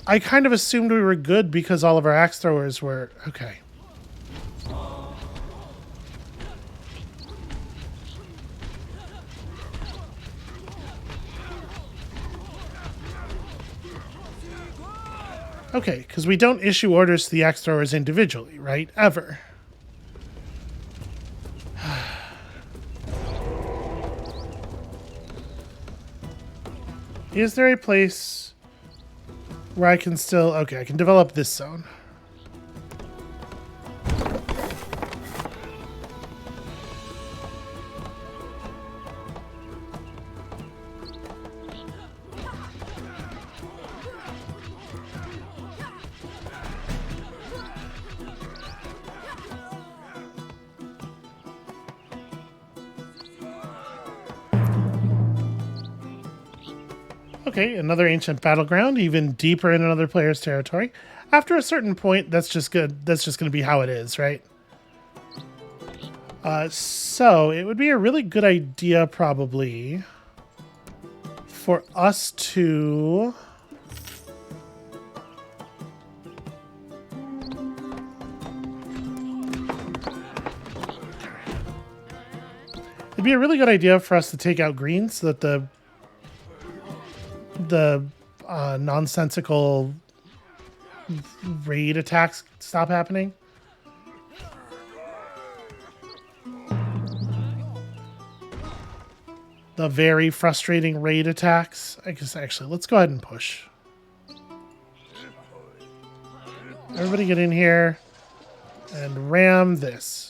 I kind of assumed we were good because all of our axe throwers were... Okay. Okay, because we don't issue orders to the axe throwers individually, right? Ever. Is there a place where I can still... Okay, I can develop this zone. Okay, another ancient battleground, even deeper in another player's territory. After a certain point, that's just good. That's just going to be how it is, right? So it would be a really good idea, probably, for us to... It'd be a really good idea for us to take out green so that the nonsensical raid attacks stop happening. The very frustrating raid attacks. I guess actually, let's go ahead and push. Everybody get in here and ram this.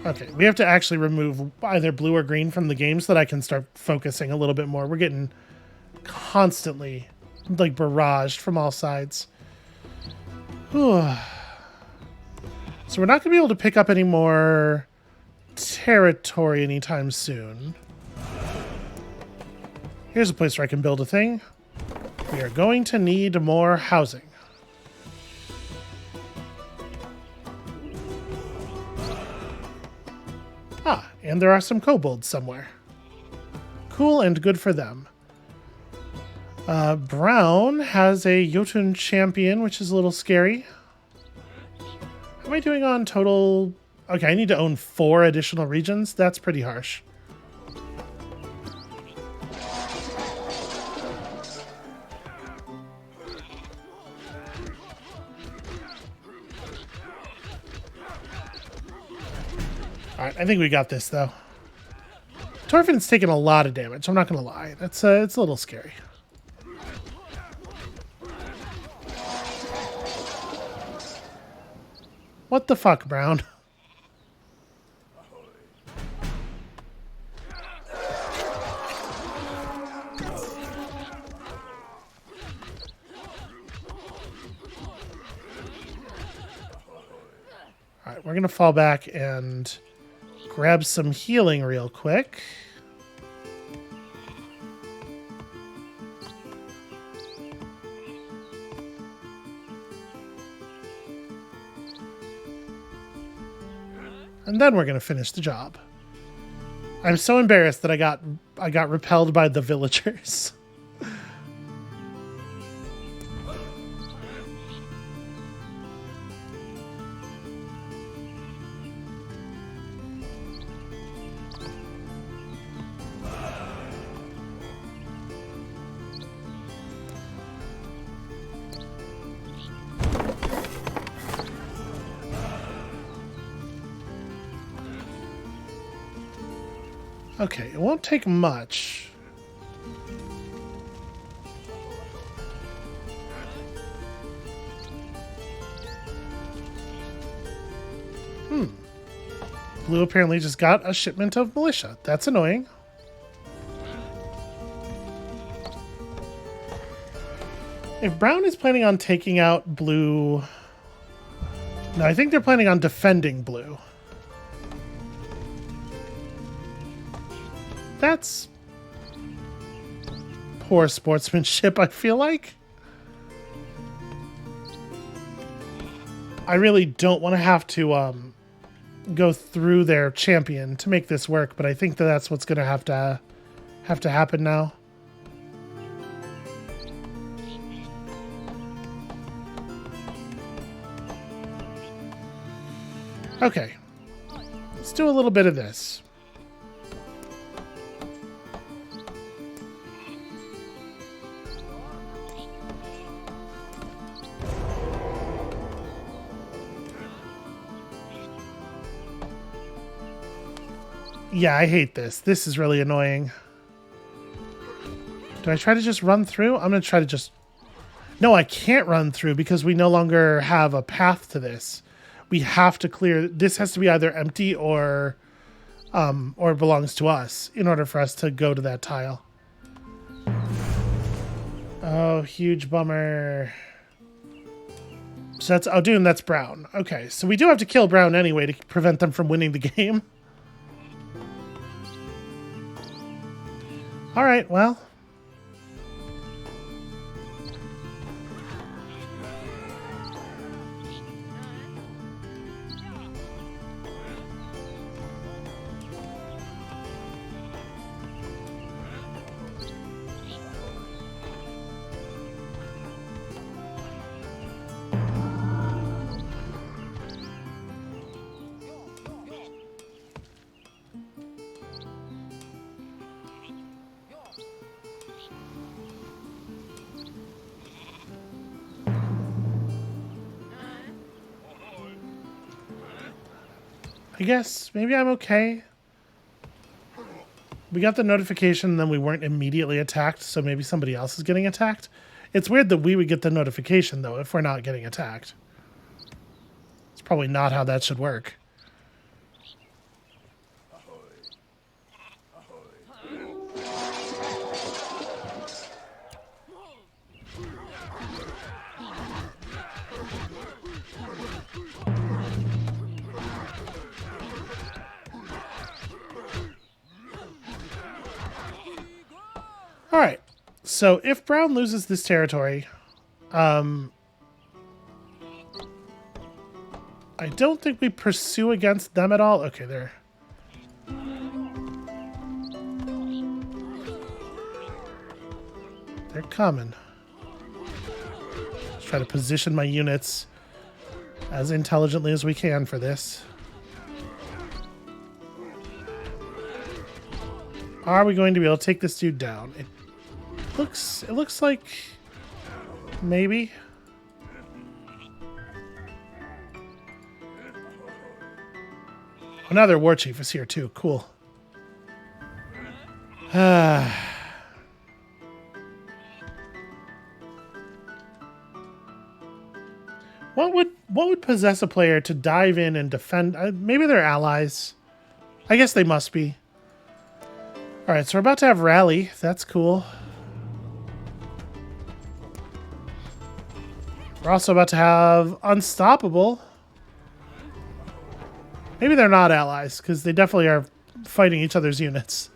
Okay, we have to actually remove either blue or green from the game so that I can start focusing a little bit more. We're getting constantly, like, barraged from all sides. So we're not going to be able to pick up any more territory anytime soon. Here's a place where I can build a thing. We are going to need more housing. Ah, and there are some kobolds somewhere. Cool and good for them. Brown has a Jotun champion, which is a little scary. How am I doing on total? Okay, I need to own 4 additional regions. That's pretty harsh. Alright, I think we got this, though. Torfin's taken a lot of damage, I'm not going to lie. It's a little scary. What the fuck, Brown? Alright, we're going to fall back and grab some healing real quick. And then we're going to finish the job. I'm so embarrassed that I got repelled by the villagers. Okay, it won't take much. Blue apparently just got a shipment of militia. That's annoying. If Brown is planning on taking out Blue... No, I think they're planning on defending Blue. That's poor sportsmanship, I feel like. I really don't want to have to go through their champion to make this work, but I think that that's what's going to have to happen now. Okay, let's do a little bit of this. Yeah, I hate this. This is really annoying. Do I try to just run through? I'm going to try to just... No, I can't run through because we no longer have a path to this. We have to clear... This has to be either empty or belongs to us in order for us to go to that tile. Oh, huge bummer. So that's... Oh, dude, that's Brown. Okay, so we do have to kill Brown anyway to prevent them from winning the game. All right, well. I guess maybe I'm okay. We got the notification and then we weren't immediately attacked, so maybe somebody else is getting attacked. It's weird that we would get the notification, though, if we're not getting attacked. It's probably not how that should work. All right, so if Brown loses this territory, I don't think we pursue against them at all. Okay, they're coming. Let's try to position my units as intelligently as we can for this. Are we going to be able to take this dude down? It looks like maybe. Oh, now their war chief is here too. Cool. What would possess a player to dive in and defend? Maybe they're allies. I guess they must be. All right, so we're about to have rally. That's cool. We're also about to have Unstoppable. Maybe they're not allies, because they definitely are fighting each other's units.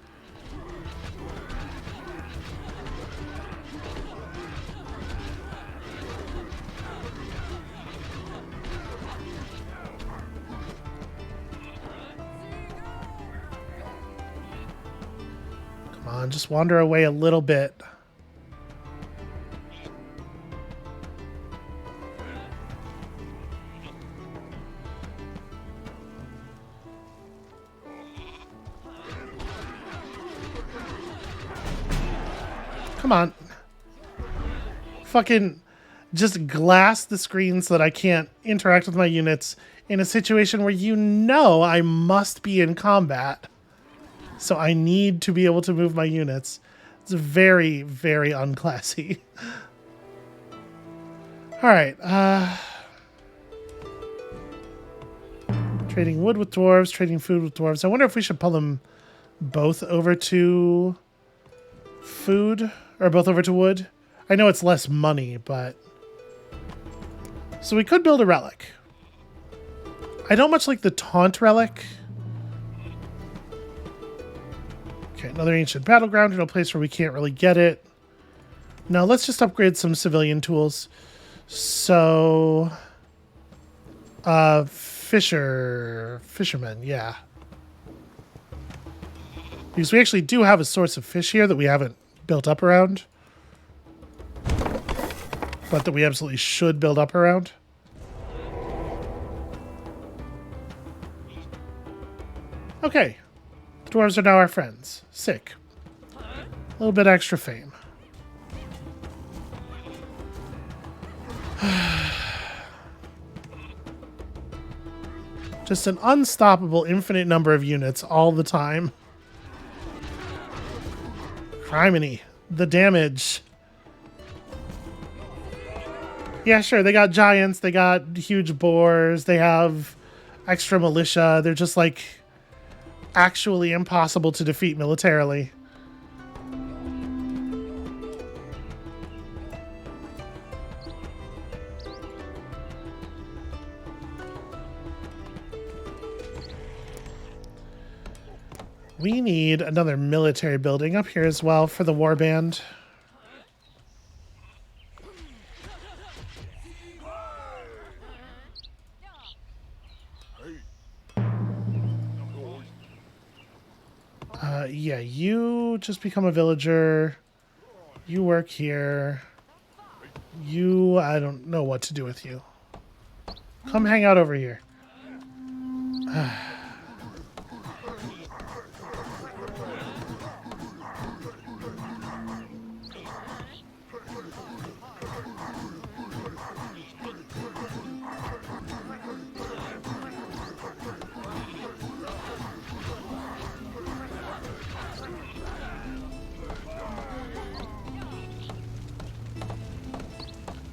Come on, just wander away a little bit. Come on. Fucking just glass the screen so that I can't interact with my units in a situation where you know I must be in combat. So I need to be able to move my units. It's very, very unclassy. All right. Trading wood with dwarves, trading food with dwarves. I wonder if we should pull them both over to food, or both over to wood. I know it's less money, but... So we could build a relic. I don't much like the taunt relic. Okay, another ancient battleground in a place where we can't really get it. Now let's just upgrade some civilian tools. So... fishermen, yeah. Because we actually do have a source of fish here that we haven't built up around. But that we absolutely should build up around. Okay. The dwarves are now our friends. Sick. A little bit extra fame. Just an unstoppable infinite number of units all the time. Criminy. The damage. Yeah, sure, they got giants, they got huge boars, they have extra militia. They're just, like, actually impossible to defeat militarily. We need another military building up here as well for the warband. Yeah, you just become a villager. You work here. You, I don't know what to do with you. Come hang out over here.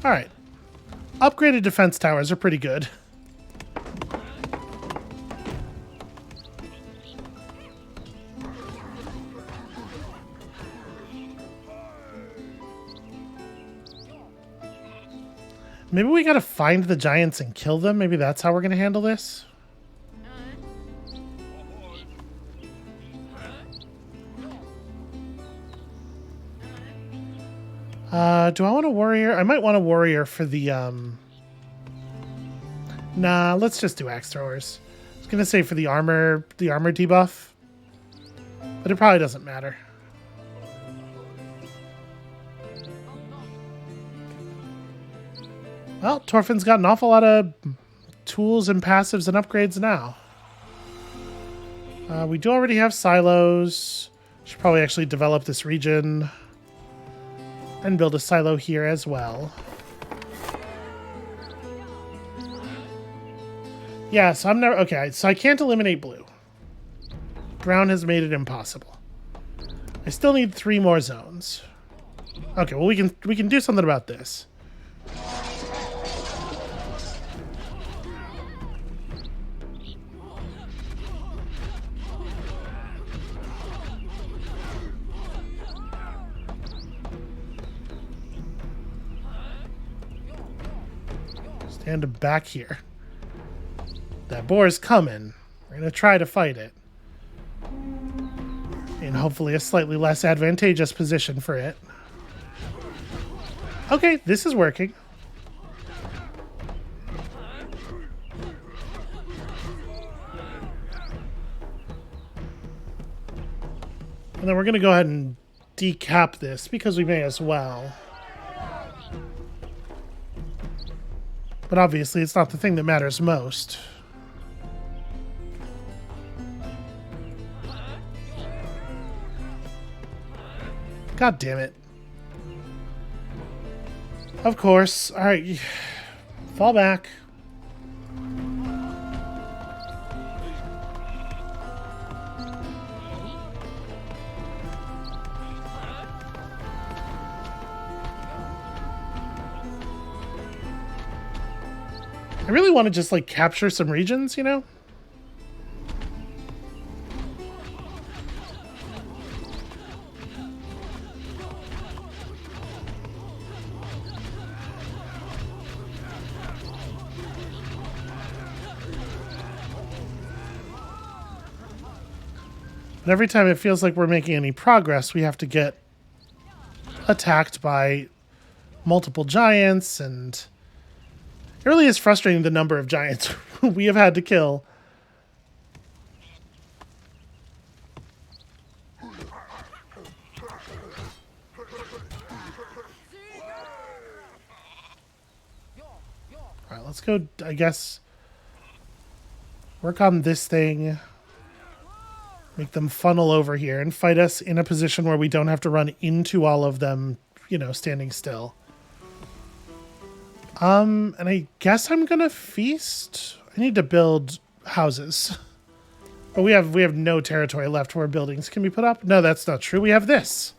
Alright. Upgraded defense towers are pretty good. Maybe we gotta find the giants and kill them. Maybe that's how we're gonna handle this. Do I want a warrior? I might want a warrior for the, Nah, let's just do axe throwers. I was gonna say for the armor debuff. But it probably doesn't matter. Well, Torfin's got an awful lot of tools and passives and upgrades now. We do already have silos. Should probably actually develop this region. And build a silo here as well. Yeah, so I'm never... Okay, so I can't eliminate blue. Brown has made it impossible. I still need 3 more zones. Okay, well we can do something about this. Stand back here. That boar's coming. We're going to try to fight it. In hopefully a slightly less advantageous position for it. Okay, this is working. And then we're going to go ahead and decap this because we may as well. But obviously, it's not the thing that matters most. God damn it. Of course. Alright. Fall back. I really want to just, like, capture some regions, you know? And every time it feels like we're making any progress, we have to get attacked by multiple giants, and it really is frustrating the number of giants we have had to kill. Alright, let's go, I guess, work on this thing. Make them funnel over here and fight us in a position where we don't have to run into all of them, you know, standing still. And I guess I'm gonna feast. I need to build houses. But we have no territory left where buildings can be put up. No, that's not true. We have this.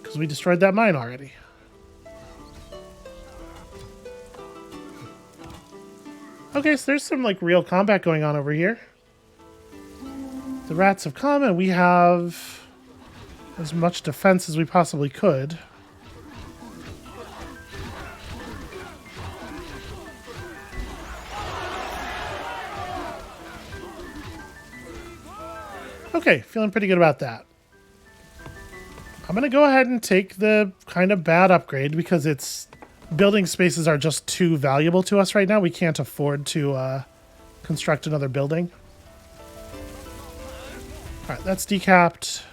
Because we destroyed that mine already. Okay, so there's some, like, real combat going on over here. The rats have come, and we have as much defense as we possibly could. Okay, feeling pretty good about that. I'm going to go ahead and take the kind of bad upgrade because it's building spaces are just too valuable to us right now. We can't afford to construct another building. Alright, that's decapped.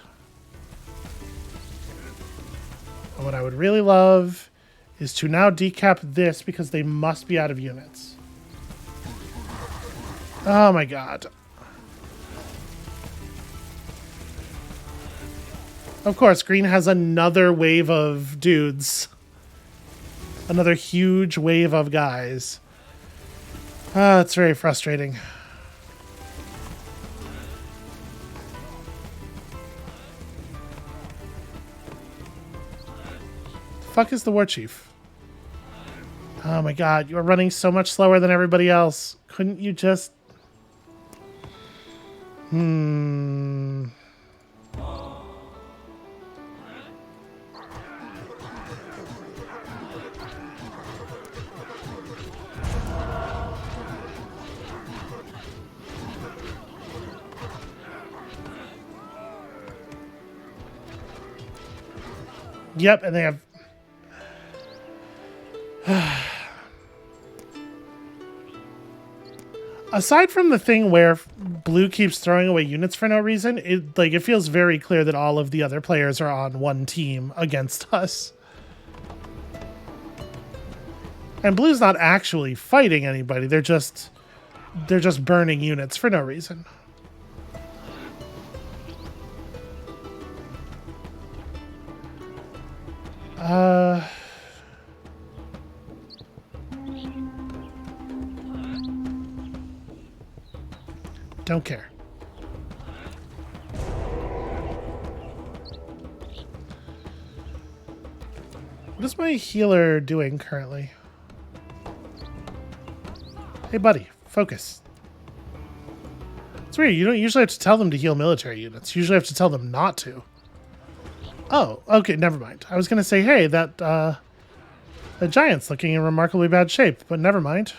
And what I would really love is to now decap this because they must be out of units. Oh my god. Of course, green has another wave of dudes. Another huge wave of guys. Ah, it's very frustrating. Fuck is the war chief? Oh my god, you're running so much slower than everybody else. Couldn't you just... Yep, and they have... Aside from the thing where blue keeps throwing away units for no reason, it feels very clear that all of the other players are on one team against us. And blue's not actually fighting anybody, they're just burning units for no reason. Don't care. What is my healer doing currently? Hey, buddy, focus. It's weird. You don't usually have to tell them to heal military units. You usually have to tell them not to. Oh, okay, never mind. I was going to say, hey, that giant's looking in remarkably bad shape, but never mind.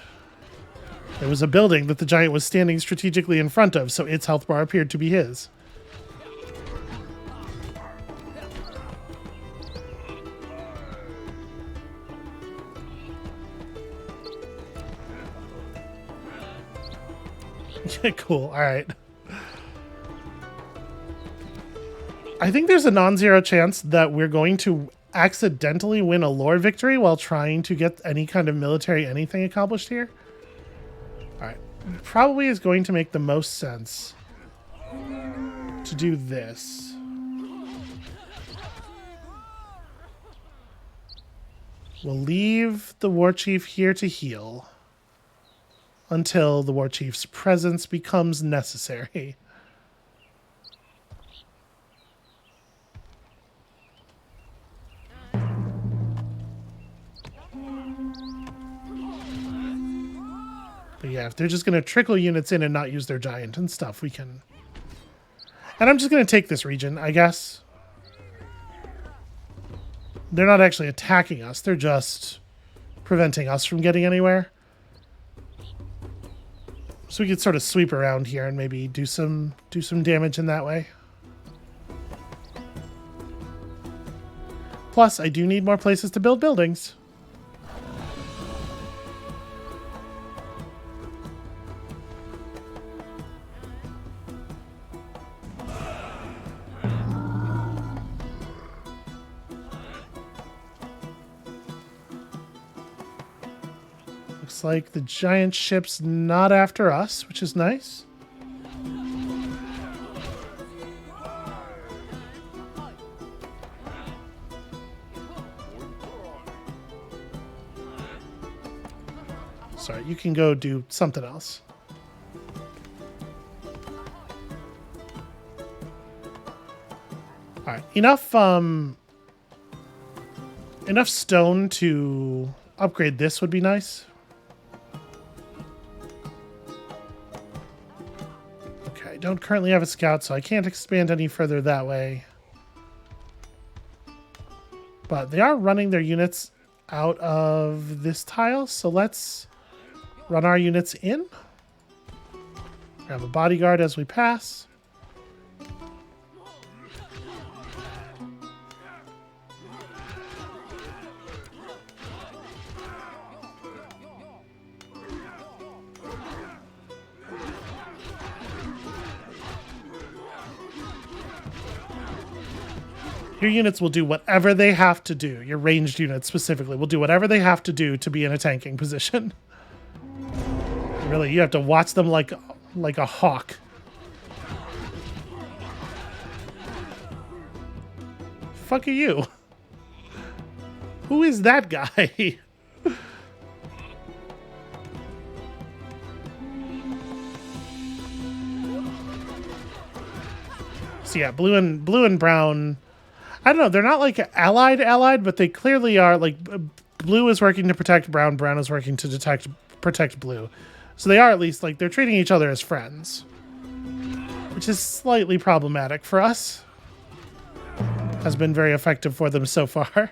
There was a building that the giant was standing strategically in front of, so its health bar appeared to be his. Cool, alright. I think there's a non-zero chance that we're going to accidentally win a lore victory while trying to get any kind of military anything accomplished here. Alright. Probably is going to make the most sense to do this. We'll leave the war chief here to heal until the war chief's presence becomes necessary. But yeah, if they're just going to trickle units in and not use their giant and stuff, we can... And I'm just going to take this region, I guess. They're not actually attacking us. They're just preventing us from getting anywhere. So we could sort of sweep around here and maybe do some damage in that way. Plus, I do need more places to build buildings. Looks like the giant ship's not after us, which is nice. Sorry, you can go do something else. All right, enough stone to upgrade this would be nice. Okay, I don't currently have a scout, so I can't expand any further that way. But they are running their units out of this tile, so let's run our units in. Grab a bodyguard as we pass. Your units will do whatever they have to do. Your ranged units specifically will do whatever they have to do to be in a tanking position. Really, you have to watch them like a hawk. Fuck are you? Who is that guy? So yeah, blue and brown. I don't know. They're not like allied, but they clearly are. Like blue is working to protect brown. Brown is working to protect blue. So they are at least, like, they're treating each other as friends. Which is slightly problematic for us. Has been very effective for them so far.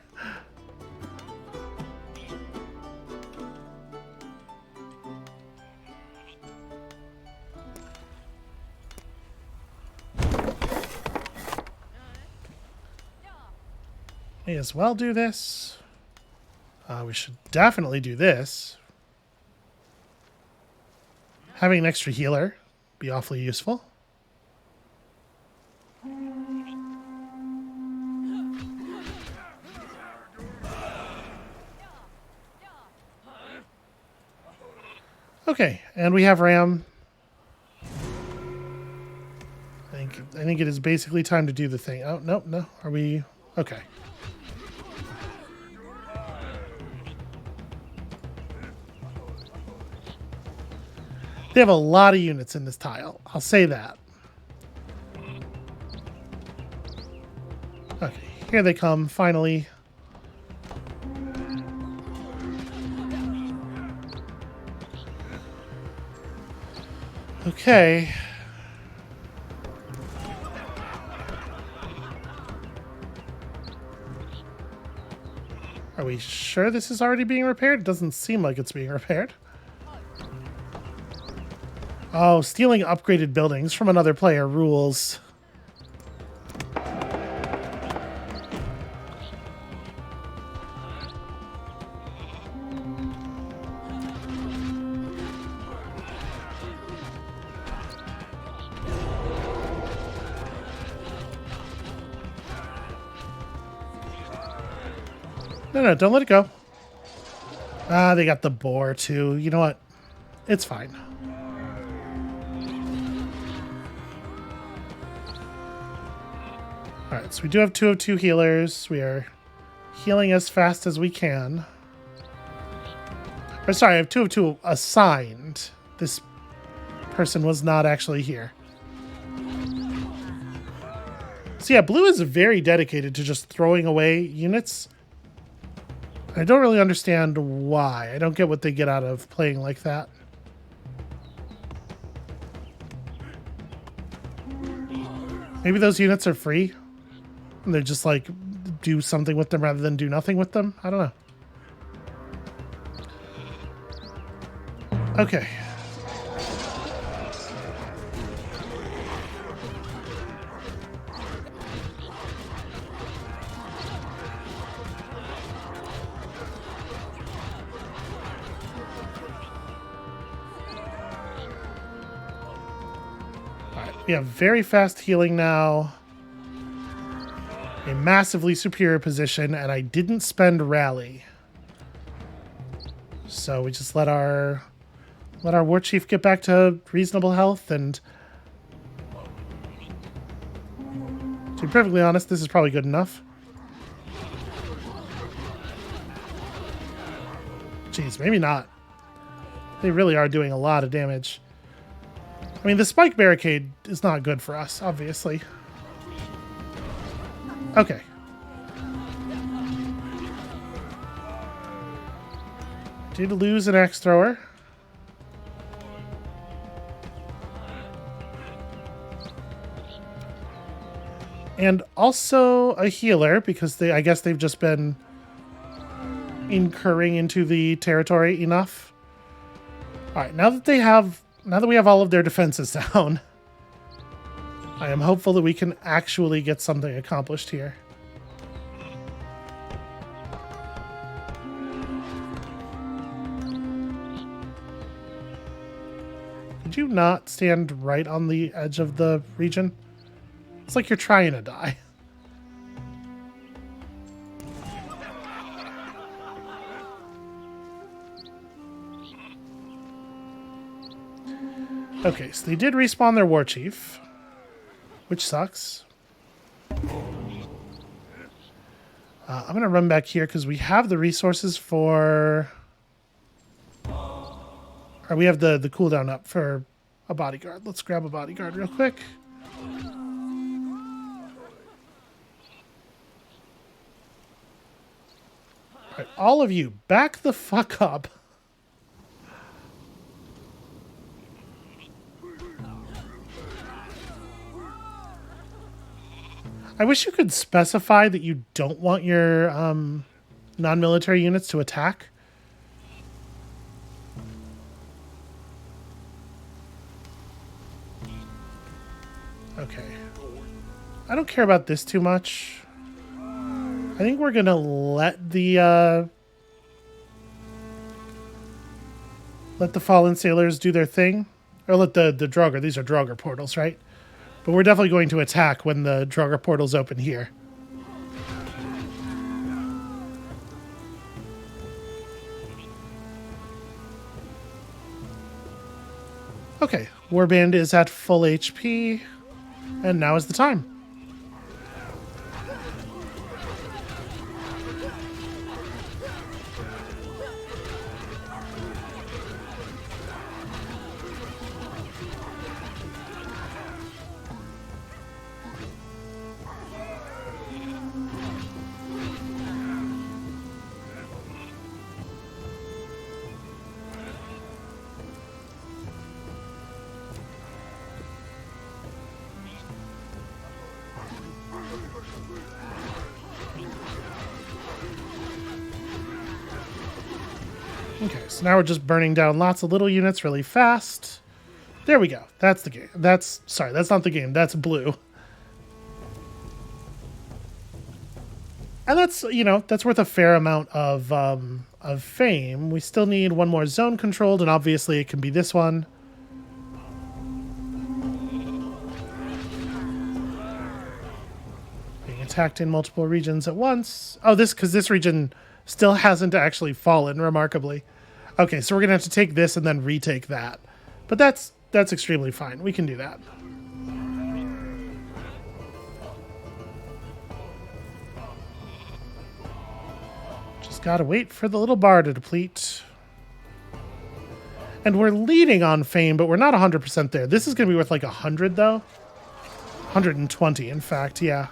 May as well do this. We should definitely do this. Having an extra healer be awfully useful. Okay, and we have Ram. I think it is basically time to do the thing. Oh, no. Are we... Okay. They have a lot of units in this tile. I'll say that. Okay, here they come, finally. Okay. Are we sure this is already being repaired? It doesn't seem like it's being repaired. Oh, stealing upgraded buildings from another player rules. No, don't let it go. Ah, they got the boar too. You know what? It's fine. Alright, so we do have 2 of 2 healers. We are healing as fast as we can. Or sorry, I have 2 of 2 assigned. This person was not actually here. So yeah, blue is very dedicated to just throwing away units. I don't really understand why. I don't get what they get out of playing like that. Maybe those units are free. And they're just like, do something with them rather than do nothing with them. I don't know. Okay. We have very fast healing now. A massively superior position, and I didn't spend rally. So we just let our war chief get back to reasonable health, and to be perfectly honest, this is probably good enough. Jeez, maybe not. They really are doing a lot of damage. I mean, the spike barricade is not good for us, obviously. Okay. Did lose an axe thrower. And also a healer, because I guess they've just been incurring into the territory enough. Alright, now that we have all of their defenses down, I am hopeful that we can actually get something accomplished here. Could you not stand right on the edge of the region? It's like you're trying to die. Okay, so they did respawn their war chief, which sucks. I'm going to run back here because we have the resources for... Or we have the cooldown up for a bodyguard. Let's grab a bodyguard real quick. All right, all of you, back the fuck up. I wish you could specify that you don't want your non-military units to attack. Okay. I don't care about this too much. I think we're going to let the fallen sailors do their thing. Or let the Draugr, these are Draugr portals, right? But we're definitely going to attack when the Draugr portals open here. Okay, Warband is at full HP, and now is the time. Okay, so now we're just burning down lots of little units really fast. There we go. That's the game. Sorry, that's not the game. That's blue. And that's, you know, that's worth a fair amount of fame. We still need one more zone controlled, and obviously it can be this one. Being attacked in multiple regions at once. Oh, because this region still hasn't actually fallen, remarkably. Okay, so we're going to have to take this and then retake that. But that's extremely fine. We can do that. Just gotta wait for the little bar to deplete. And we're leading on fame, but we're not 100% there. This is going to be worth like 100, though. 120, in fact, yeah.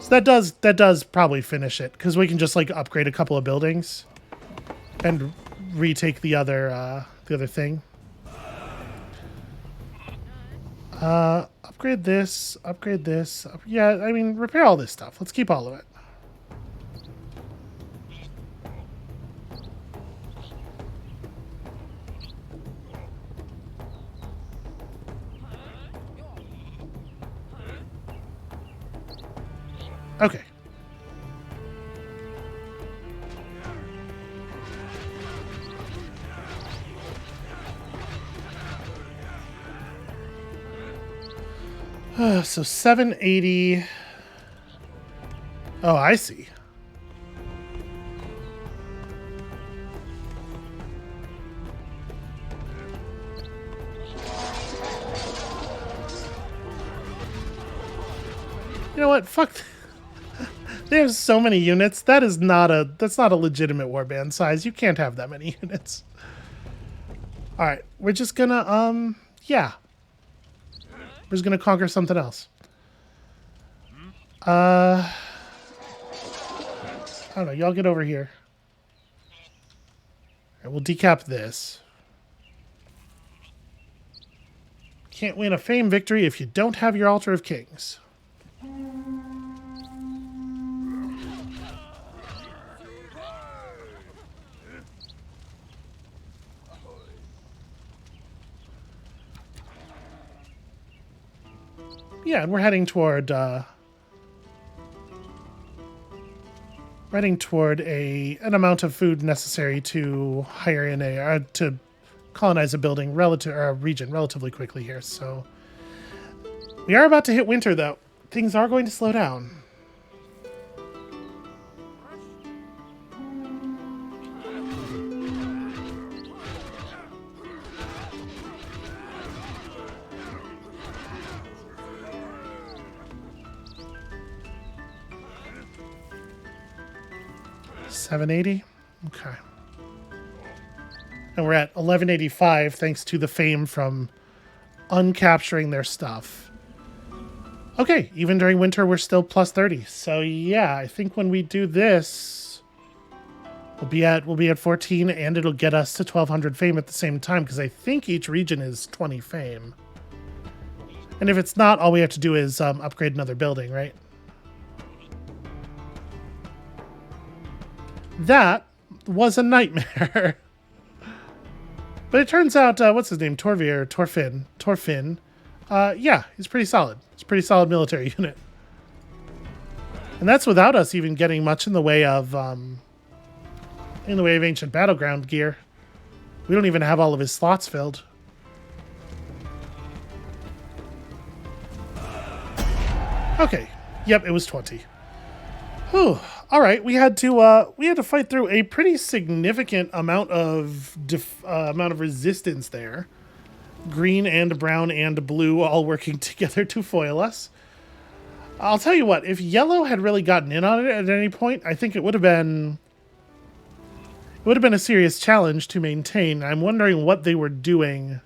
So that does probably finish it, because we can just like upgrade a couple of buildings and retake the other thing. Upgrade this, upgrade this. Yeah, I mean, repair all this stuff. Let's keep all of it. Okay. So 780. Oh, I see. You know what? Fuck. There's so many units. That's not a legitimate warband size. You can't have that many units. All right, we're just gonna yeah. We're just gonna conquer something else. I don't know. Y'all get over here. All right, we'll decap this. Can't win a fame victory if you don't have your altar of kings. Yeah, and we're heading toward an amount of food necessary to hire in to colonize a building or a region relatively quickly here. So we are about to hit winter, though. Things are going to slow down. $780? Okay. And we're at 1185 thanks to the fame from uncapturing their stuff. Okay, even during winter we're still plus 30. So yeah, I think when we do this we'll be at 14 and it'll get us to 1200 fame at the same time because I think each region is 20 fame. And if it's not, all we have to do is upgrade another building, right? That was a nightmare. But it turns out, what's his name? Torfin. Yeah, he's pretty solid. It's a pretty solid military unit. And that's without us even getting much in the way of ancient battleground gear. We don't even have all of his slots filled. Okay. Yep, it was 20. Whew. All right, we had to fight through a pretty significant amount of resistance there. Green and brown and blue all working together to foil us. I'll tell you what, if yellow had really gotten in on it at any point, I think it would have been a serious challenge to maintain. I'm wondering what they were doing.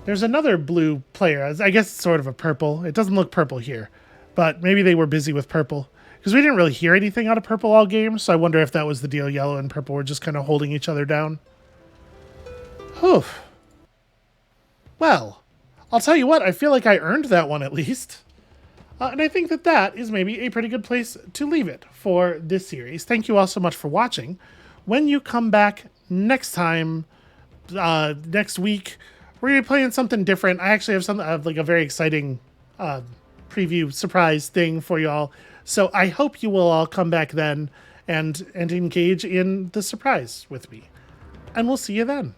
There's another blue player. I guess it's sort of a purple. It doesn't look purple here, but maybe they were busy with purple. Because we didn't really hear anything out of purple all game, so I wonder if that was the deal. Yellow and purple were just kind of holding each other down. Whew. Well, I'll tell you what, I feel like I earned that one at least. And I think that is maybe a pretty good place to leave it for this series. Thank you all so much for watching. When you come back next time, next week, we're going to be playing something different. I actually have like a very exciting preview surprise thing for y'all. So I hope you will all come back then and engage in the surprise with me. And we'll see you then.